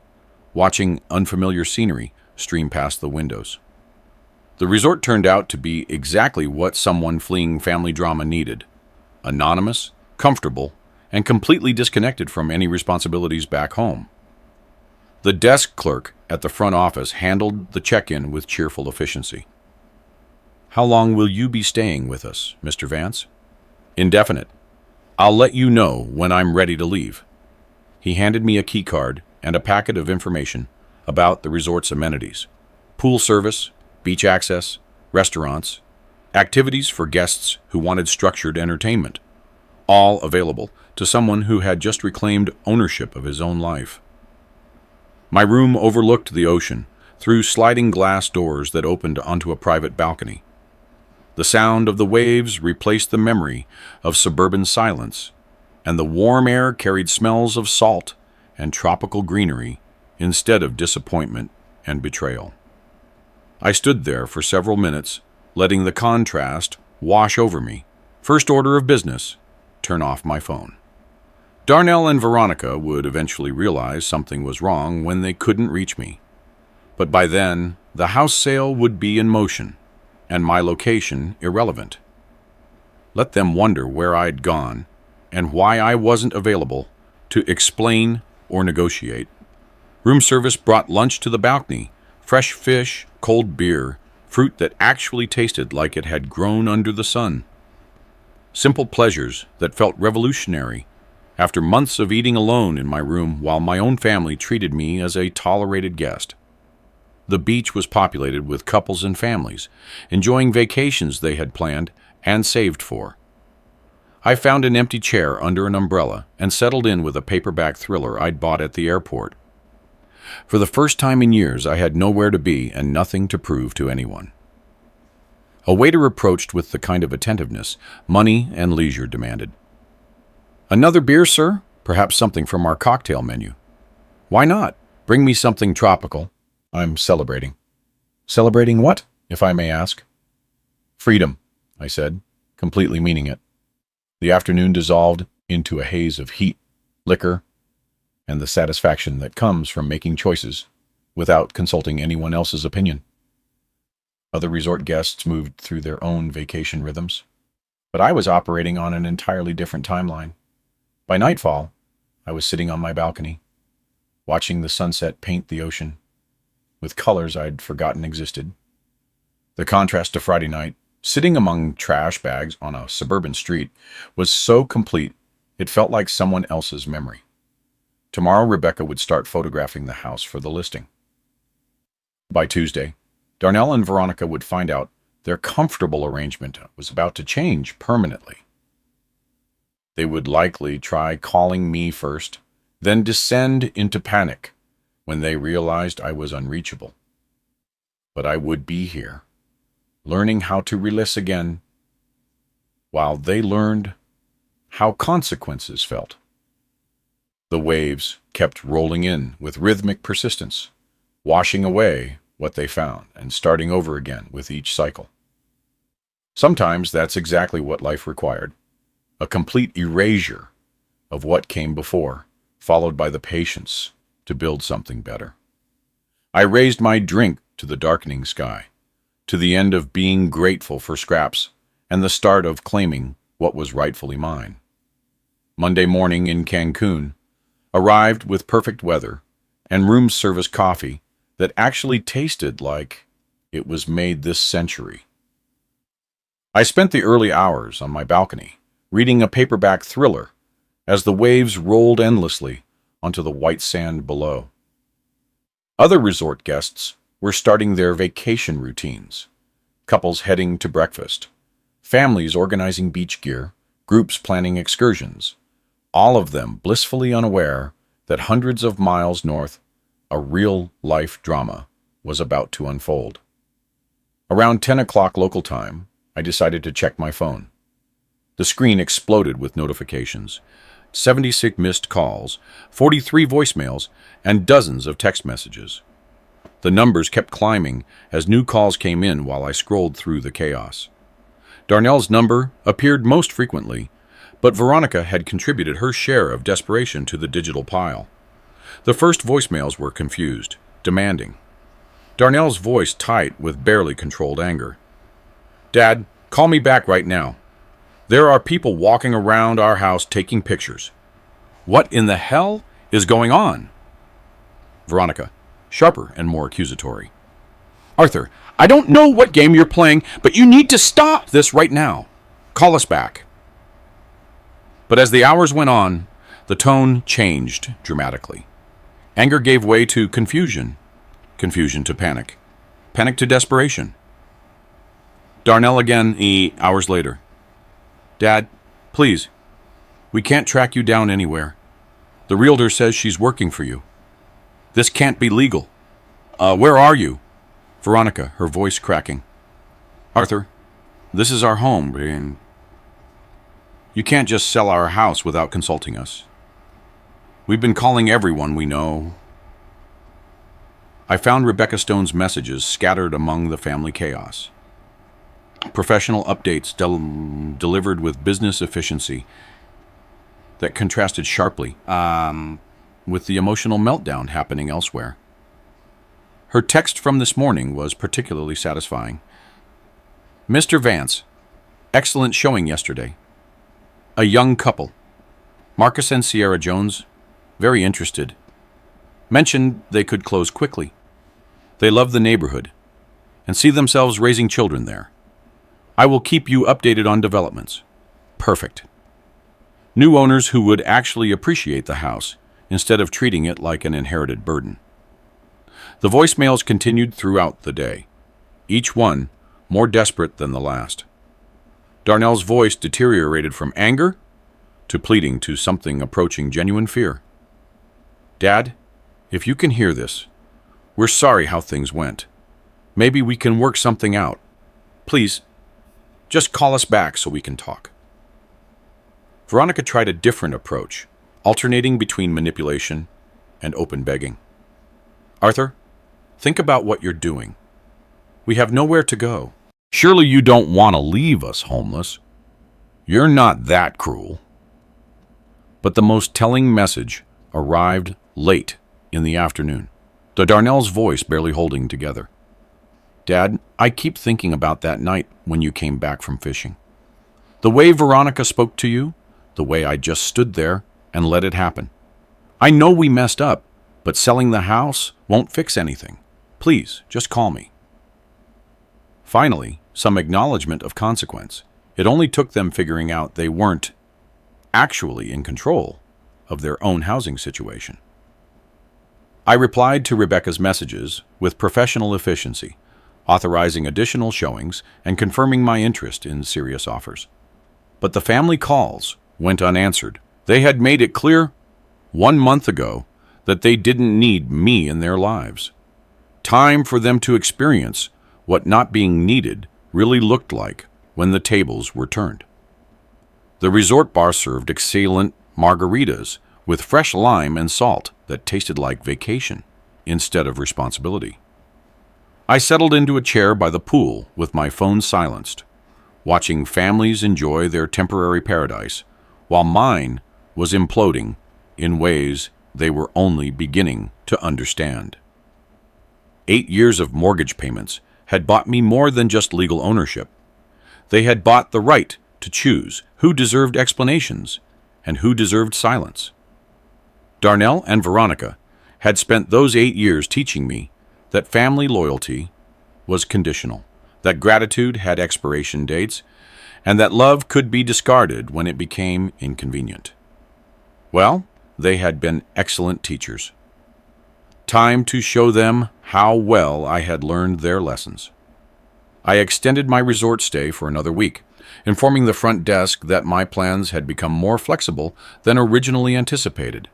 watching unfamiliar scenery stream past the windows. The resort turned out to be exactly what someone fleeing family drama needed: anonymous, comfortable, and completely disconnected from any responsibilities back home. The desk clerk at the front office handled the check-in with cheerful efficiency. "How long will you be staying with us, Mr. Vance?" "Indefinite. I'll let you know when I'm ready to leave." He handed me a key card and a packet of information about the resort's amenities: pool service, beach access, restaurants, activities for guests who wanted structured entertainment, all available to someone who had just reclaimed ownership of his own life. My room overlooked the ocean through sliding glass doors that opened onto a private balcony. The sound of the waves replaced the memory of suburban silence, and the warm air carried smells of salt and tropical greenery instead of disappointment and betrayal. I stood there for several minutes, letting the contrast wash over me. First order of business: turn off my phone. Darnell and Veronica would eventually realize something was wrong when they couldn't reach me. But by then, the house sale would be in motion, and my location irrelevant. Let them wonder where I'd gone and why I wasn't available to explain or negotiate. Room service brought lunch to the balcony: fresh fish, cold beer, fruit that actually tasted like it had grown under the sun. Simple pleasures that felt revolutionary after months of eating alone in my room while my own family treated me as a tolerated guest. The beach was populated with couples and families, enjoying vacations they had planned and saved for. I found an empty chair under an umbrella and settled in with a paperback thriller I'd bought at the airport. For the first time in years, I had nowhere to be and nothing to prove to anyone. A waiter approached with the kind of attentiveness money and leisure demanded. "Another beer, sir? Perhaps something from our cocktail menu." "Why not? Bring me something tropical. I'm celebrating." "Celebrating what, if I may ask?" "Freedom," I said, completely meaning it. The afternoon dissolved into a haze of heat, liquor, and the satisfaction that comes from making choices without consulting anyone else's opinion. Other resort guests moved through their own vacation rhythms, but I was operating on an entirely different timeline. By nightfall, I was sitting on my balcony, watching the sunset paint the ocean with colors I'd forgotten existed. The contrast to Friday night, sitting among trash bags on a suburban street, was so complete it felt like someone else's memory. Tomorrow, Rebecca would start photographing the house for the listing. By Tuesday, Darnell and Veronica would find out their comfortable arrangement was about to change permanently. They would likely try calling me first, then descend into panic when they realized I was unreachable. But I would be here, learning how to release again, while they learned how consequences felt. The waves kept rolling in with rhythmic persistence, washing away what they found and starting over again with each cycle. Sometimes that's exactly what life required: a complete erasure of what came before, followed by the patience to build something better. I raised my drink to the darkening sky, to the end of being grateful for scraps and the start of claiming what was rightfully mine. Monday morning in Cancun arrived with perfect weather and room service coffee that actually tasted like it was made this century. I spent the early hours on my balcony, reading a paperback thriller as the waves rolled endlessly onto the white sand below. Other resort guests were starting their vacation routines: couples heading to breakfast, families organizing beach gear, groups planning excursions, all of them blissfully unaware that hundreds of miles north, a real-life drama was about to unfold. Around 10 o'clock local time, I decided to check my phone. The screen exploded with notifications. 76 missed calls, 43 voicemails, and dozens of text messages. The numbers kept climbing as new calls came in while I scrolled through the chaos. Darnell's number appeared most frequently, but Veronica had contributed her share of desperation to the digital pile. The first voicemails were confused, demanding. Darnell's voice tight with barely controlled anger. "Dad, call me back right now. There are people walking around our house taking pictures. What in the hell is going on?" Veronica, sharper and more accusatory. "Arthur, I don't know what game you're playing, but you need to stop this right now. Call us back." But as the hours went on, the tone changed dramatically. Anger gave way to confusion, confusion to panic, panic to desperation. Darnell again, hours later. "Dad, please, we can't track you down anywhere. The realtor says she's working for you. This can't be legal. Where are you?" Veronica, her voice cracking. "Arthur, this is our home, and you can't just sell our house without consulting us. We've been calling everyone we know." I found Rebecca Stone's messages scattered among the family chaos. Professional updates delivered with business efficiency that contrasted sharply with the emotional meltdown happening elsewhere. Her text from this morning was particularly satisfying. "Mr. Vance, excellent showing yesterday. A young couple. Marcus and Sierra Jones, very interested. Mentioned they could close quickly. They love the neighborhood and see themselves raising children there. I will keep you updated on developments. Perfect. New owners who would actually appreciate the house instead of treating it like an inherited burden." The voicemails continued throughout the day, each one more desperate than the last. Darnell's voice deteriorated from anger to pleading to something approaching genuine fear. "Dad, if you can hear this, we're sorry how things went. Maybe we can work something out. Please, just call us back so we can talk." Veronica tried a different approach, alternating between manipulation and open begging. "Arthur, think about what you're doing. We have nowhere to go. Surely you don't want to leave us homeless. You're not that cruel." But the most telling message arrived late in the afternoon, the Darnell's voice barely holding together. "Dad, I keep thinking about that night when you came back from fishing. The way Veronica spoke to you, the way I just stood there and let it happen. I know we messed up, but selling the house won't fix anything. Please, just call me." Finally, some acknowledgement of consequence. It only took them figuring out they weren't actually in control of their own housing situation. I replied to Rebecca's messages with professional efficiency, authorizing additional showings and confirming my interest in serious offers. But the family calls went unanswered. They had made it clear 1 month ago that they didn't need me in their lives. Time for them to experience what not being needed really looked like when the tables were turned. The resort bar served excellent margaritas with fresh lime and salt that tasted like vacation instead of responsibility. I settled into a chair by the pool with my phone silenced, watching families enjoy their temporary paradise while mine was imploding in ways they were only beginning to understand. 8 years of mortgage payments had bought me more than just legal ownership. They had bought the right to choose who deserved explanations and who deserved silence. Darnell and Veronica had spent those 8 years teaching me that family loyalty was conditional, that gratitude had expiration dates, and that love could be discarded when it became inconvenient. Well, they had been excellent teachers. Time to show them how well I had learned their lessons. I extended my resort stay for another week, informing the front desk that my plans had become more flexible than originally anticipated.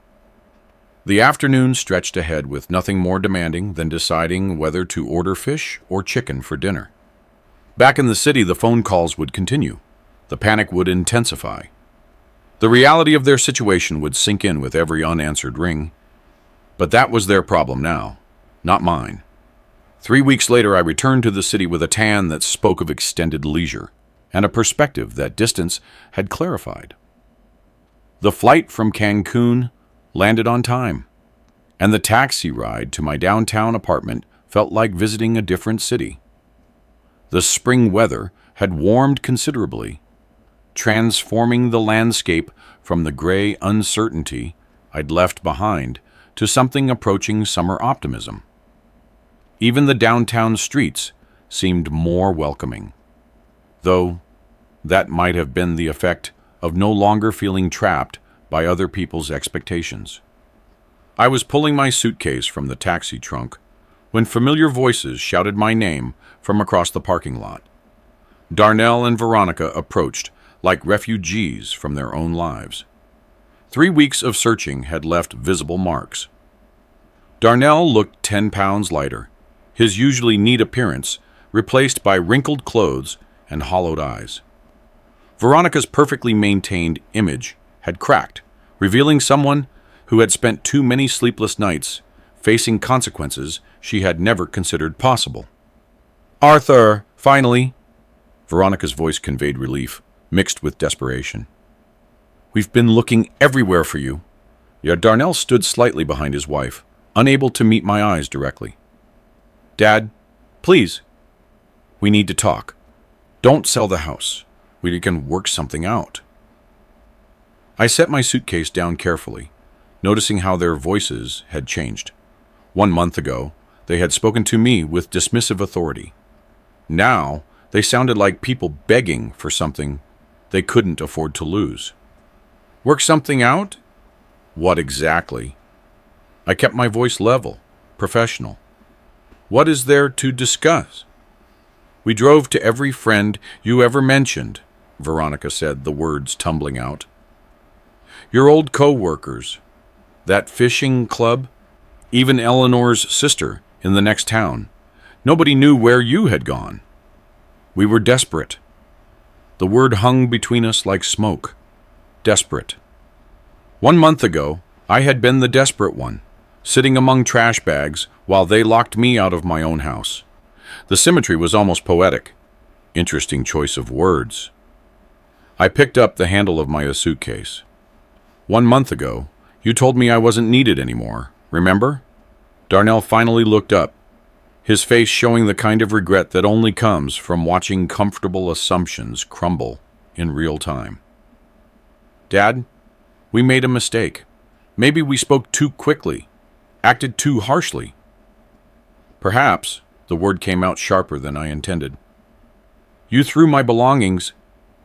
The afternoon stretched ahead with nothing more demanding than deciding whether to order fish or chicken for dinner. Back in the city, the phone calls would continue. The panic would intensify. The reality of their situation would sink in with every unanswered ring. But that was their problem now, not mine. 3 weeks later, I returned to the city with a tan that spoke of extended leisure and a perspective that distance had clarified. The flight from Cancun landed on time, and the taxi ride to my downtown apartment felt like visiting a different city. The spring weather had warmed considerably, transforming the landscape from the gray uncertainty I'd left behind to something approaching summer optimism. Even the downtown streets seemed more welcoming, though that might have been the effect of no longer feeling trapped by other people's expectations. I was pulling my suitcase from the taxi trunk when familiar voices shouted my name from across the parking lot. Darnell and Veronica approached like refugees from their own lives. 3 weeks of searching had left visible marks. Darnell looked 10 pounds lighter, his usually neat appearance replaced by wrinkled clothes and hollowed eyes. Veronica's perfectly maintained image had cracked, revealing someone who had spent too many sleepless nights facing consequences she had never considered possible. "Arthur, finally!" Veronica's voice conveyed relief, mixed with desperation. "We've been looking everywhere for you." Yet Darnell stood slightly behind his wife, unable to meet my eyes directly. "Dad, please. We need to talk. Don't sell the house. We can work something out." I set my suitcase down carefully, noticing how their voices had changed. 1 month ago, they had spoken to me with dismissive authority. Now, they sounded like people begging for something they couldn't afford to lose. Work something out? What exactly? I kept my voice level, professional. What is there to discuss? "We drove to every friend you ever mentioned," Veronica said, the words tumbling out. "Your old co-workers, that fishing club, even Eleanor's sister in the next town. Nobody knew where you had gone. We were desperate." The word hung between us like smoke. Desperate. 1 month ago, I had been the desperate one, sitting among trash bags while they locked me out of my own house. The symmetry was almost poetic. Interesting choice of words. I picked up the handle of my suitcase. 1 month ago, you told me I wasn't needed anymore, remember? Darnell finally looked up, his face showing the kind of regret that only comes from watching comfortable assumptions crumble in real time. "Dad, we made a mistake. Maybe we spoke too quickly, acted too harshly." "Perhaps," the word came out sharper than I intended. "You threw my belongings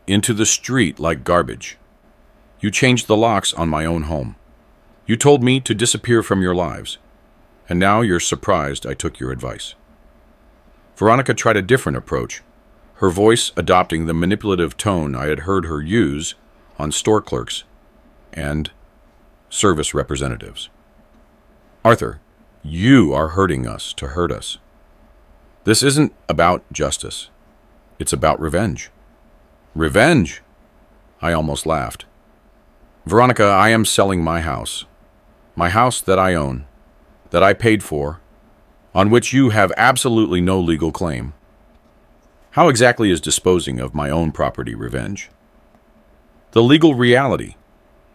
into the street like garbage. You changed the locks on my own home. You told me to disappear from your lives, and now you're surprised I took your advice." Veronica tried a different approach, her voice adopting the manipulative tone I had heard her use on store clerks and service representatives. "Arthur, you are hurting us to hurt us. This isn't about justice. It's about revenge." "Revenge?" I almost laughed. "Veronica, I am selling my house that I own, that I paid for, on which you have absolutely no legal claim. How exactly is disposing of my own property revenge?" The legal reality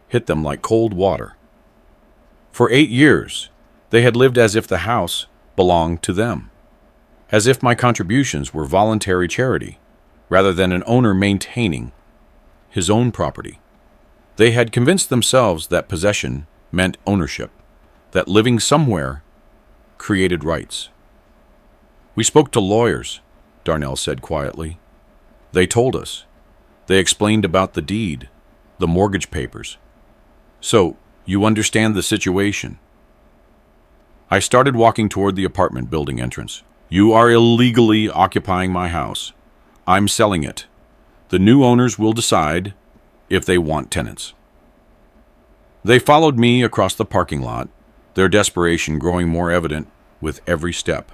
hit them like cold water. For 8 years, they had lived as if the house belonged to them, as if my contributions were voluntary charity, rather than an owner maintaining his own property. They had convinced themselves that possession meant ownership, that living somewhere created rights. "We spoke to lawyers," Darnell said quietly. "They told us. They explained about the deed, the mortgage papers. So, you understand the situation." I started walking toward the apartment building entrance, You are illegally occupying my house. I'm selling it. The new owners will decide if they want tenants." They followed me across the parking lot, their desperation growing more evident with every step.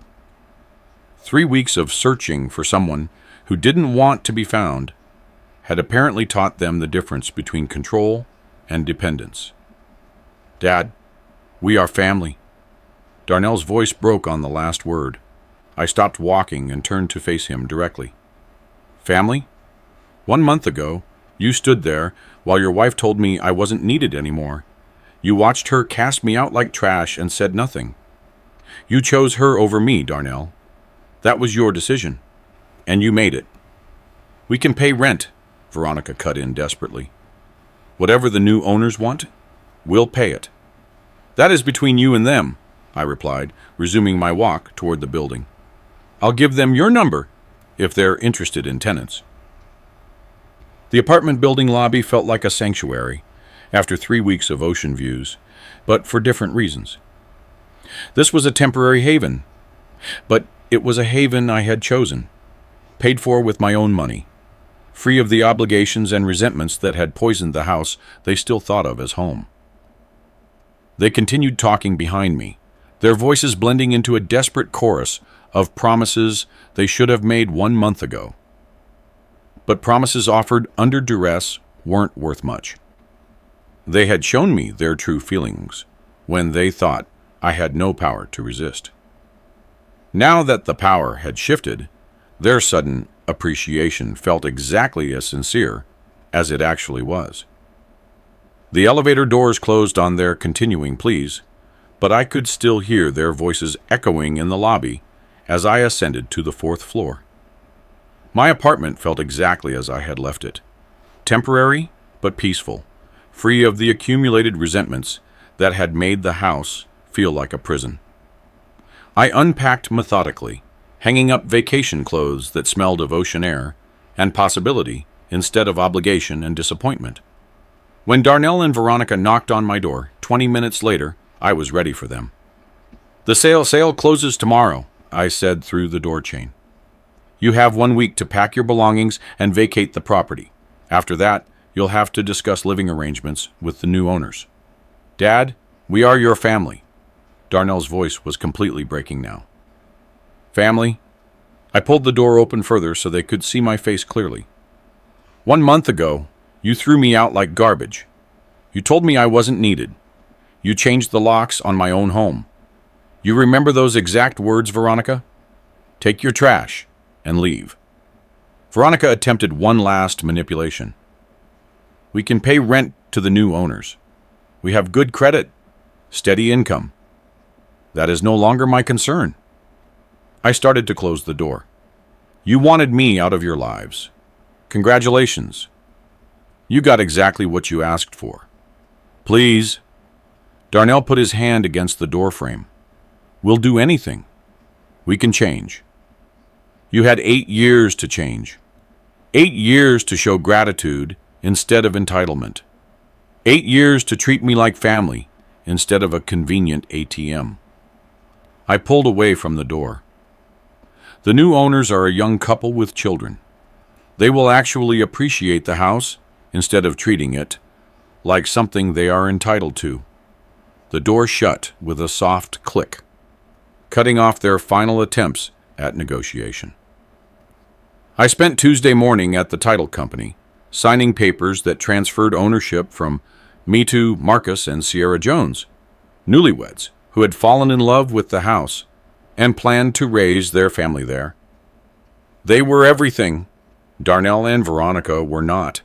3 weeks of searching for someone who didn't want to be found had apparently taught them the difference between control and dependence. "Dad, we are family." Darnell's voice broke on the last word. I stopped walking and turned to face him directly. "Family? 1 month ago, you stood there while your wife told me I wasn't needed anymore. You watched her cast me out like trash and said nothing. You chose her over me, Darnell. That was your decision, and you made it." "We can pay rent," Veronica cut in desperately. "Whatever the new owners want, we'll pay it." "That is between you and them," I replied, resuming my walk toward the building. "I'll give them your number if they're interested in tenants." The apartment building lobby felt like a sanctuary after 3 weeks of ocean views, but for different reasons. This was a temporary haven, but it was a haven I had chosen, paid for with my own money, free of the obligations and resentments that had poisoned the house they still thought of as home. They continued talking behind me, their voices blending into a desperate chorus of promises they should have made 1 month ago. But promises offered under duress weren't worth much. They had shown me their true feelings when they thought I had no power to resist. Now that the power had shifted, their sudden appreciation felt exactly as sincere as it actually was. The elevator doors closed on their continuing pleas, but I could still hear their voices echoing in the lobby as I ascended to the 4th floor. My apartment felt exactly as I had left it, temporary but peaceful, free of the accumulated resentments that had made the house feel like a prison. I unpacked methodically, hanging up vacation clothes that smelled of ocean air and possibility instead of obligation and disappointment. When Darnell and Veronica knocked on my door 20 minutes later, I was ready for them. "The sale closes tomorrow," I said through the door chain. "You have 1 week to pack your belongings and vacate the property. After that, you'll have to discuss living arrangements with the new owners." "Dad, we are your family." Darnell's voice was completely breaking now. "Family?" I pulled the door open further so they could see my face clearly. 1 month ago, you threw me out like garbage. You told me I wasn't needed. You changed the locks on my own home. You remember those exact words, Veronica? "Take your trash and leave." Veronica attempted one last manipulation. "We can pay rent to the new owners. We have good credit, steady income. That is no longer my concern." I started to close the door. "You wanted me out of your lives. Congratulations. You got exactly what you asked for. Please." Darnell put his hand against the doorframe. "We'll do anything. We can change. You had 8 years to change. 8 years to show gratitude instead of entitlement. 8 years to treat me like family instead of a convenient ATM." I pulled away from the door. The new owners are a young couple with children. They will actually appreciate the house instead of treating it like something they are entitled to. The door shut with a soft click, cutting off their final attempts at negotiation. I spent Tuesday morning at the title company, signing papers that transferred ownership from me to Marcus and Sierra Jones, newlyweds who had fallen in love with the house and planned to raise their family there. They were everything Darnell and Veronica were not: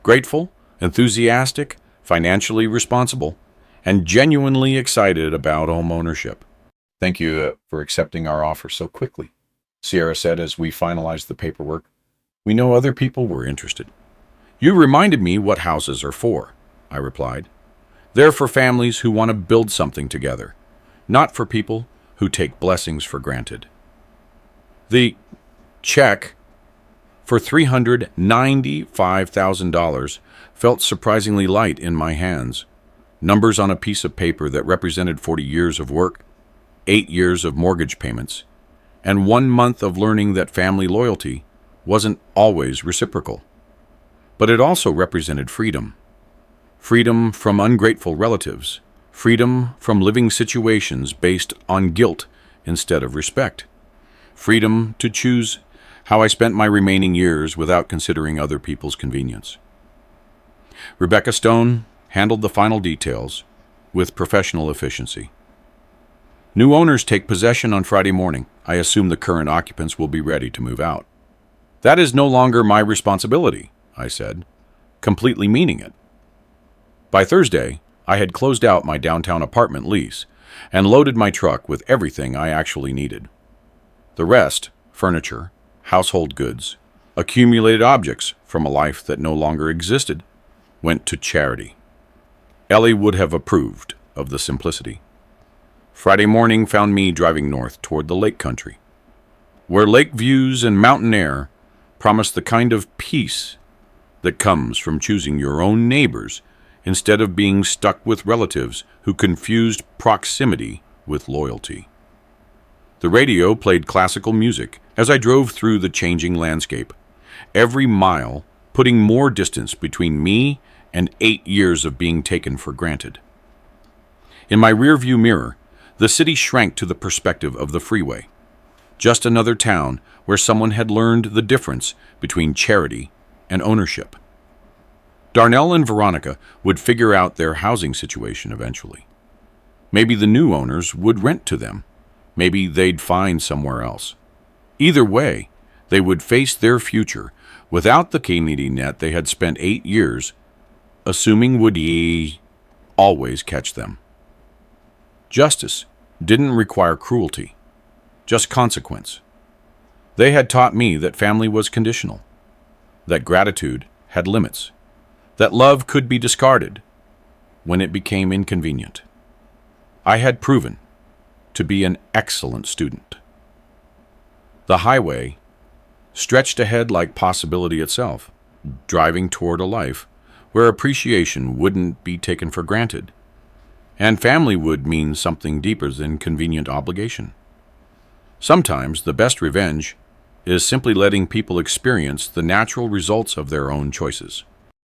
grateful, enthusiastic, financially responsible, and genuinely excited about home ownership. "Thank you for accepting our offer so quickly," Sierra said as we finalized the paperwork. "We know other people were interested." "You reminded me what houses are for," I replied. "They're for families who want to build something together, not for people who take blessings for granted." The check for $395,000 felt surprisingly light in my hands. Numbers on a piece of paper that represented 40 years of work, 8 years of mortgage payments, and 1 month of learning that family loyalty wasn't always reciprocal. But it also represented freedom. Freedom from ungrateful relatives. Freedom from living situations based on guilt instead of respect. Freedom to choose how I spent my remaining years without considering other people's convenience. Rebecca Stone handled the final details with professional efficiency. New owners take possession on Friday morning. I assume the current occupants will be ready to move out. That is no longer my responsibility, I said, completely meaning it. By Thursday, I had closed out my downtown apartment lease and loaded my truck with everything I actually needed. The rest, furniture, household goods, accumulated objects from a life that no longer existed, went to charity. Ellie would have approved of the simplicity. Friday morning found me driving north toward the lake country, where lake views and mountain air promise the kind of peace that comes from choosing your own neighbors instead of being stuck with relatives who confused proximity with loyalty. The radio played classical music as I drove through the changing landscape, every mile putting more distance between me and 8 years of being taken for granted. In my rearview mirror, the city shrank to the perspective of the freeway, just another town where someone had learned the difference between charity and ownership. Darnell and Veronica would figure out their housing situation eventually. Maybe the new owners would rent to them. Maybe they'd find somewhere else. Either way, they would face their future without the community net they had spent 8 years assuming would always catch them. Justice didn't require cruelty, just consequence. They had taught me that family was conditional, that gratitude had limits, that love could be discarded when it became inconvenient. I had proven to be an excellent student. The highway stretched ahead like possibility itself, driving toward a life where appreciation wouldn't be taken for granted, and family would mean something deeper than convenient obligation. Sometimes the best revenge is simply letting people experience the natural results of their own choices.